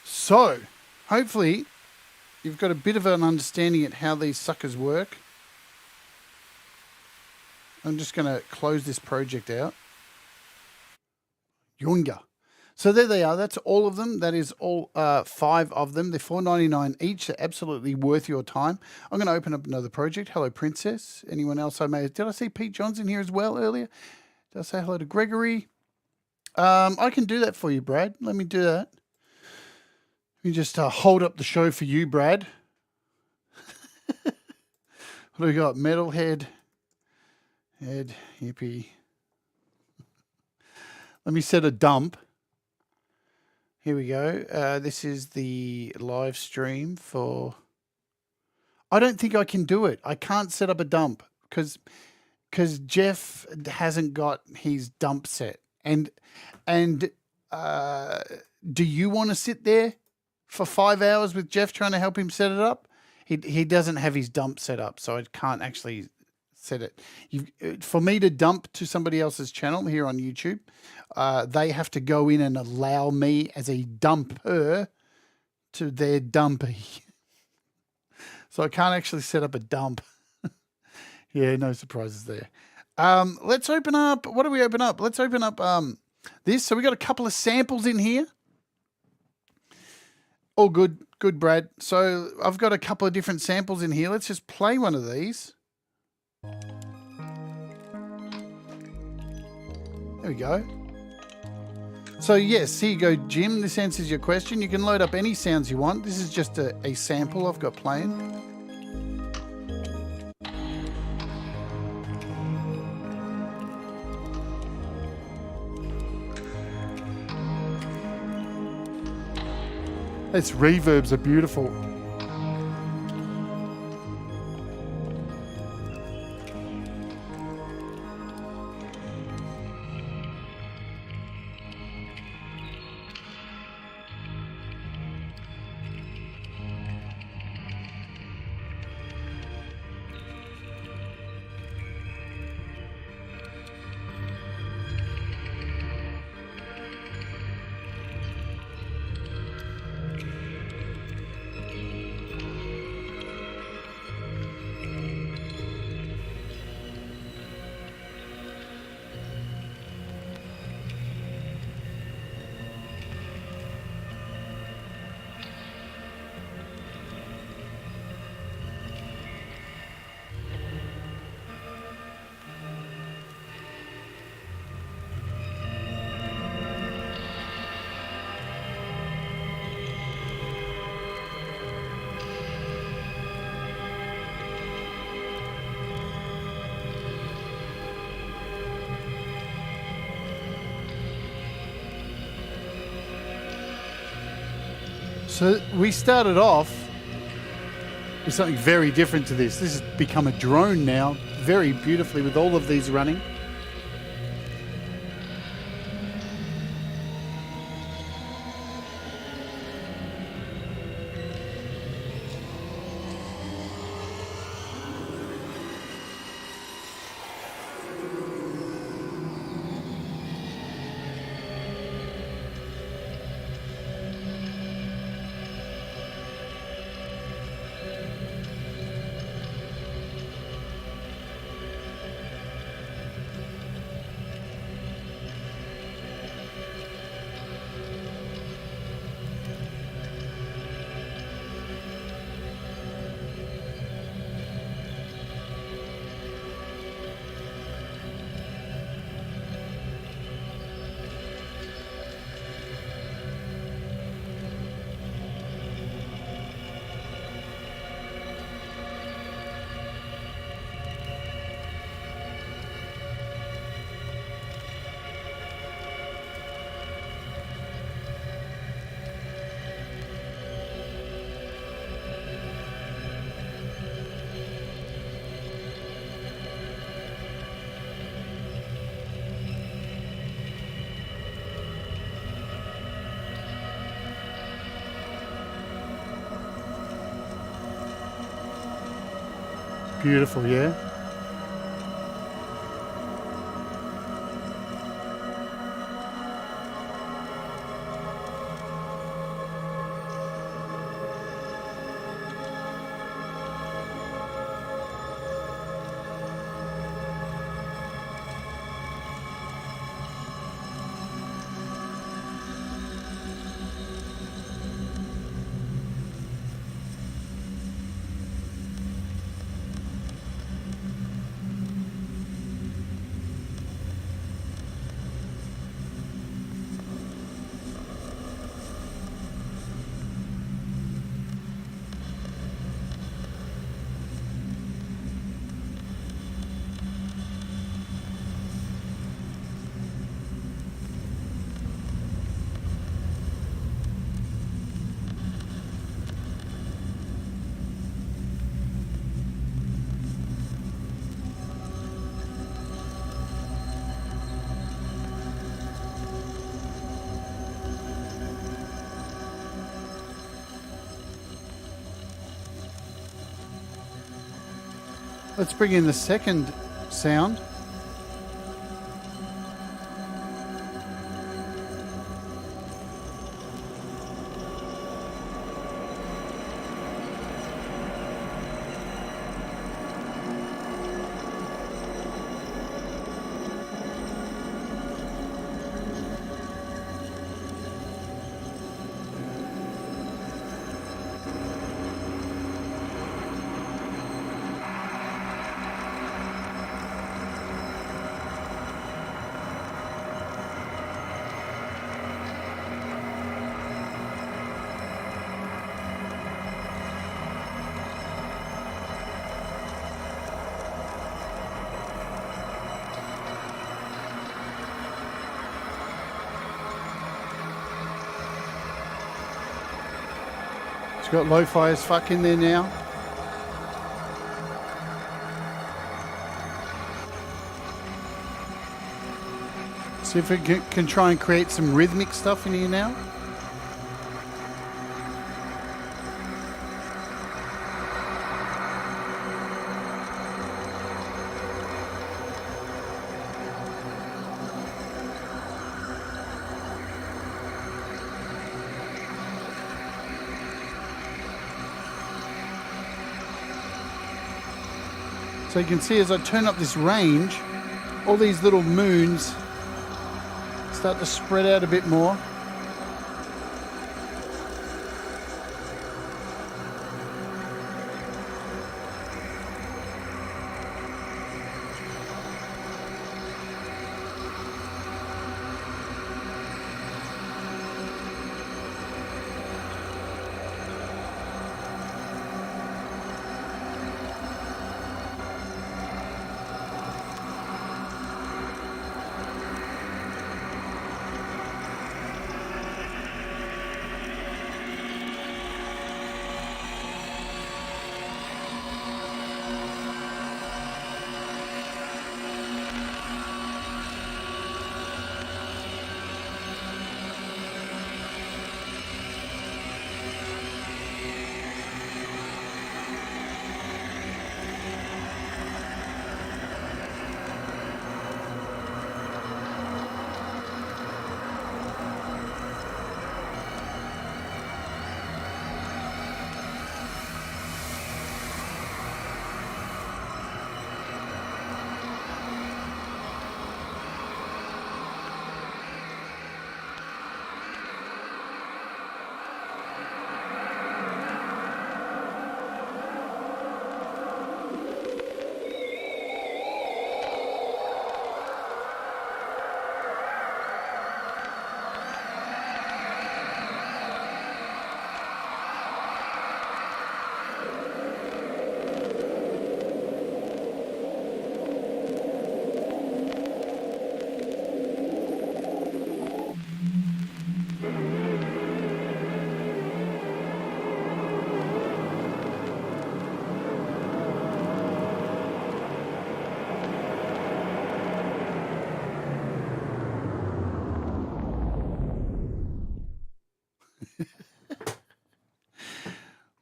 So, hopefully, you've got a bit of an understanding at how these suckers work. I'm just going to close this project out. Yunga. So there they are. That's all of them. That is all 5 of them. They're $4.99 each. They're absolutely worth your time. I'm going to open up another project. Hello, Princess. Anyone else I may have... Did I see Pete Johns in here as well earlier? Did I say hello to Gregory? I can do that for you, Brad. Let me do that. Let me just hold up the show for you, Brad. What do we got? Metalhead. Head. Hippie. Let me set a dump. Here we go. This is the live stream for... I don't think I can do it. I can't set up a dump because Jeff hasn't got his dump set. And do you want to sit there for 5 hours with Jeff trying to help him set it up? He doesn't have his dump set up, so I can't actually set it. For me to dump to somebody else's channel here on YouTube, they have to go in and allow me as a dumper to their dumpy. So I can't actually set up a dump. Yeah, no surprises there. Let's open up. What do we open up? Let's open up this. So we got a couple of samples in here. All good, Brad. So I've got a couple of different samples in here. Let's just play one of these. There we go. So yes, here you go, Jim. This answers your question. You can load up any sounds you want. This is just a sample I've got playing. Its reverbs are beautiful. So we started off with something very different to this. This has become a drone now, very beautifully with all of these running. Beautiful, yeah? Let's bring in the second sound. It's got lo-fi as fuck in there now. See if it can try and create some rhythmic stuff in here now. So you can see as I turn up this range, all these little moons start to spread out a bit more.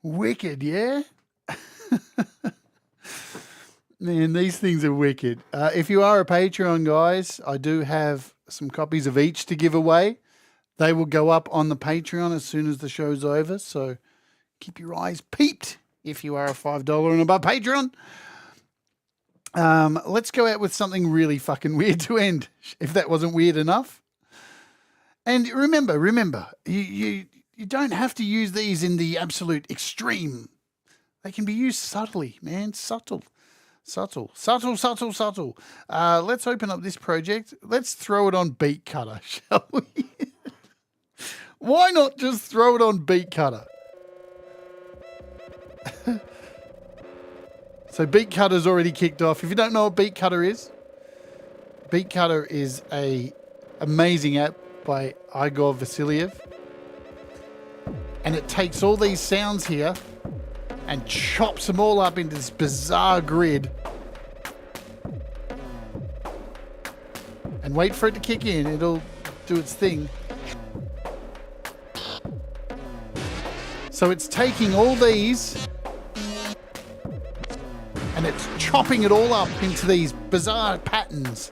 Wicked, yeah? Man, these things are wicked. If you are a Patreon, guys, I do have some copies of each to give away. They will go up on the Patreon as soon as the show's over, so keep your eyes peeped if you are a $5 and above Patreon. Let's go out with something really fucking weird to end, if that wasn't weird enough. And remember, you don't have to use these in the absolute extreme. They can be used subtly, man. Subtle. Let's open up this project. Let's throw it on Beat Cutter, shall we? Why not just throw it on Beat Cutter? So Beat Cutter's already kicked off. If you don't know what Beat Cutter is a amazing app by Igor Vasiliev. And it takes all these sounds here and chops them all up into this bizarre grid. And wait for it to kick in. It'll do its thing. So it's taking all these and it's chopping it all up into these bizarre patterns.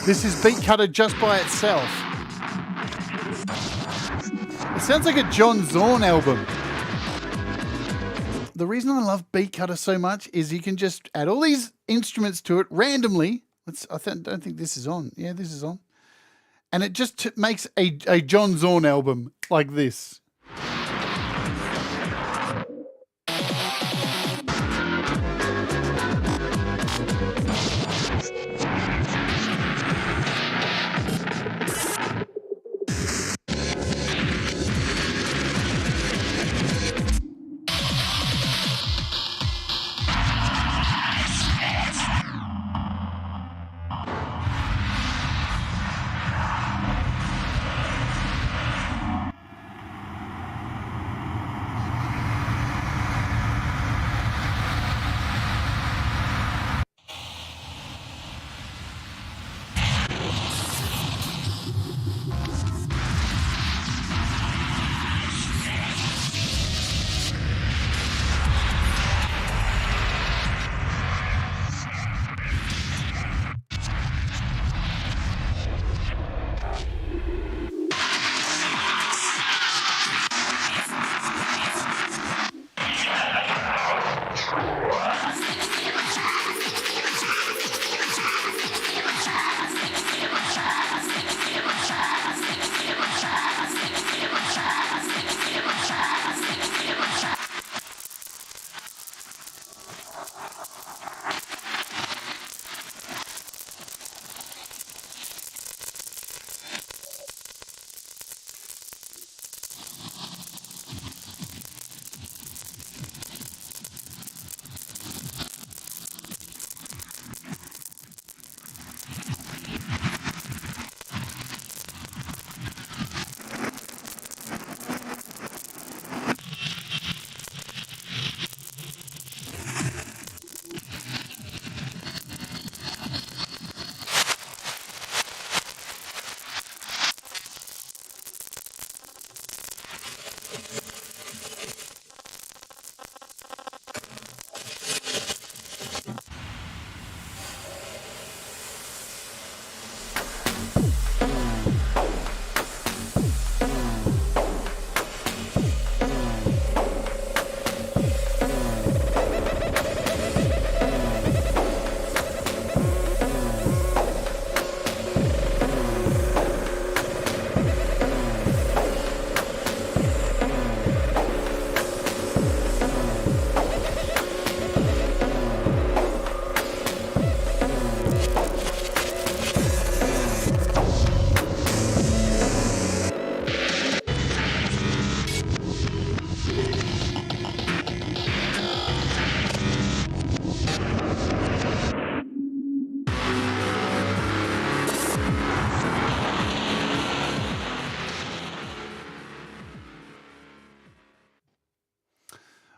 This is Beat Cutter just by itself. It sounds like a John Zorn album. The reason I love Beat Cutter so much is you can just add all these instruments to it randomly. Don't think this is on. Yeah, this is on. And it just makes a John Zorn album like this.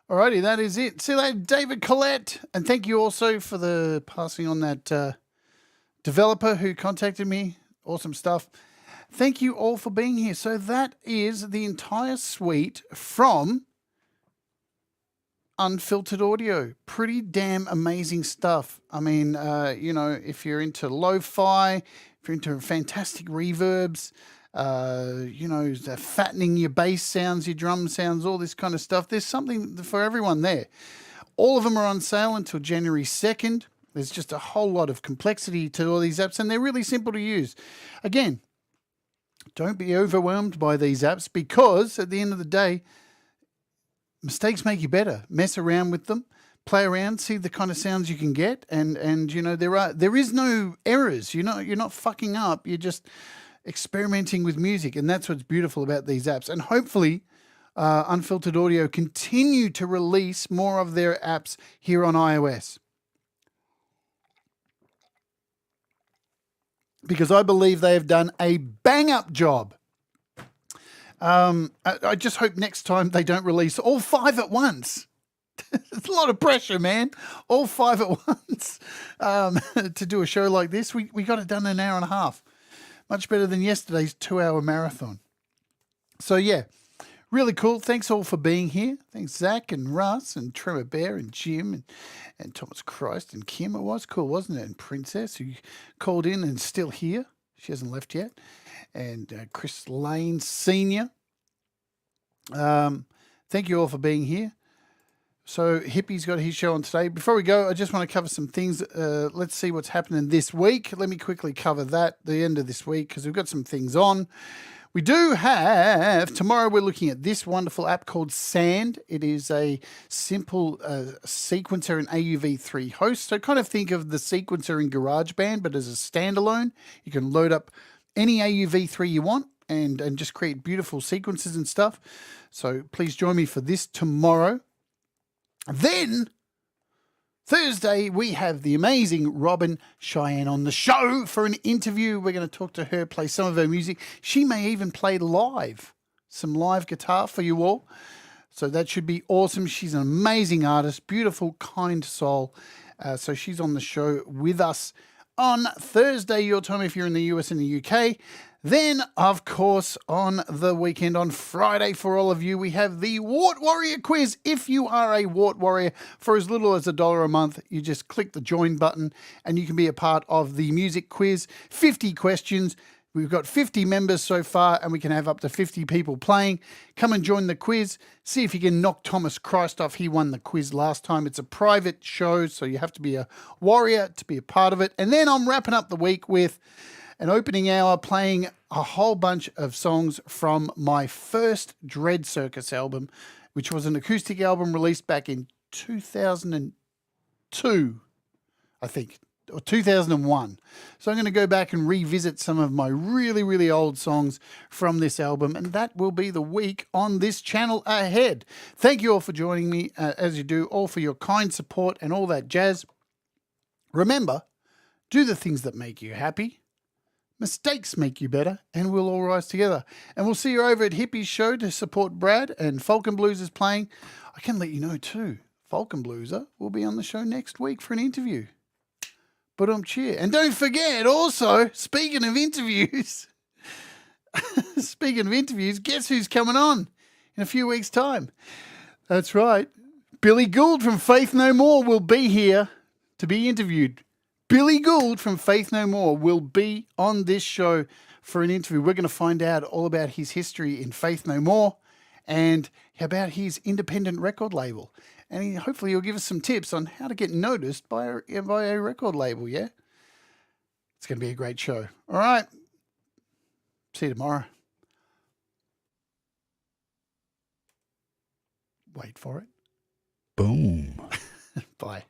Alrighty, that is it. See you later, David Collette. And thank you also for the passing on that developer who contacted me. Awesome stuff. Thank you all for being here. So that is the entire suite from Unfiltered Audio. Pretty damn amazing stuff. I mean, you know, if you're into lo-fi, if you're into fantastic reverbs, you know, fattening your bass sounds, your drum sounds, all this kind of stuff. There's something for everyone there. All of them are on sale until January 2nd. There's just a whole lot of complexity to all these apps, and they're really simple to use. Again, don't be overwhelmed by these apps because at the end of the day, mistakes make you better. Mess around with them, play around, see the kind of sounds you can get, and you know, there is no errors. You're not fucking up. You're just experimenting with music, and that's what's beautiful about these apps. And hopefully Unfiltered Audio continue to release more of their apps here on iOS, because I believe they have done a bang-up job. I just hope next time they don't release all 5 at once. It's a lot of pressure, man. All 5 at once to do a show like this. We got it done in an hour and a half. Much better than yesterday's 2-hour marathon. So, yeah, Really cool. Thanks all for being here. Thanks, Zach and Russ and Trevor Bear and Jim and Thomas Christ and Kim. It was cool, wasn't it? And Princess, who called in and still here. She hasn't left yet. And Chris Lane Sr. Thank you all for being here. So Hippie's got his show on today. Before we go, I just want to cover some things. Let's see what's happening this week. Let me quickly cover that, the end of this week, because we've got some things on. We do have, tomorrow we're looking at this wonderful app called Sand. It is a simple sequencer and AUV3 host. So kind of think of the sequencer in GarageBand, but as a standalone. You can load up any AUV3 you want and just create beautiful sequences and stuff. So please join me for this tomorrow. Then Thursday, we have the amazing Robin Cheyenne on the show for an interview. We're going to talk to her, play some of her music. She may even play live, some live guitar for you all. So that should be awesome. She's an amazing artist, beautiful, kind soul. So she's on the show with us on Thursday, your time if you're in the US and the UK. Then, of course, on the weekend, on Friday, for all of you, we have the Wart Warrior quiz. If you are a Wart Warrior, for as little as $1 a month, you just click the join button and you can be a part of the music quiz. 50 questions. We've got 50 members so far and we can have up to 50 people playing. Come and join the quiz. See if you can knock Thomas Christ off. He won the quiz last time. It's a private show, so you have to be a warrior to be a part of it. And then I'm wrapping up the week with an opening hour playing a whole bunch of songs from my first Dread Circus album, which was an acoustic album released back in 2002, I think, or 2001. So I'm going to go back and revisit some of my really, really old songs from this album, and that will be the week on this channel ahead. Thank you all for joining me, as you do, all for your kind support and all that jazz. Remember, do the things that make you happy. Mistakes make you better, and we'll all rise together. And we'll see you over at Hippie's show to support Brad, and Falcon Blues is playing. I can let you know too, Falcon Blueser will be on the show next week for an interview. But cheer. And don't forget, also, speaking of interviews, guess who's coming on in a few weeks' time? That's right. Billy Gould from Faith No More will be here to be interviewed. Billy Gould from Faith No More will be on this show for an interview. We're going to find out all about his history in Faith No More and about his independent record label. And hopefully he'll give us some tips on how to get noticed by a record label, yeah? It's going to be a great show. All right. See you tomorrow. Wait for it. Boom. Bye.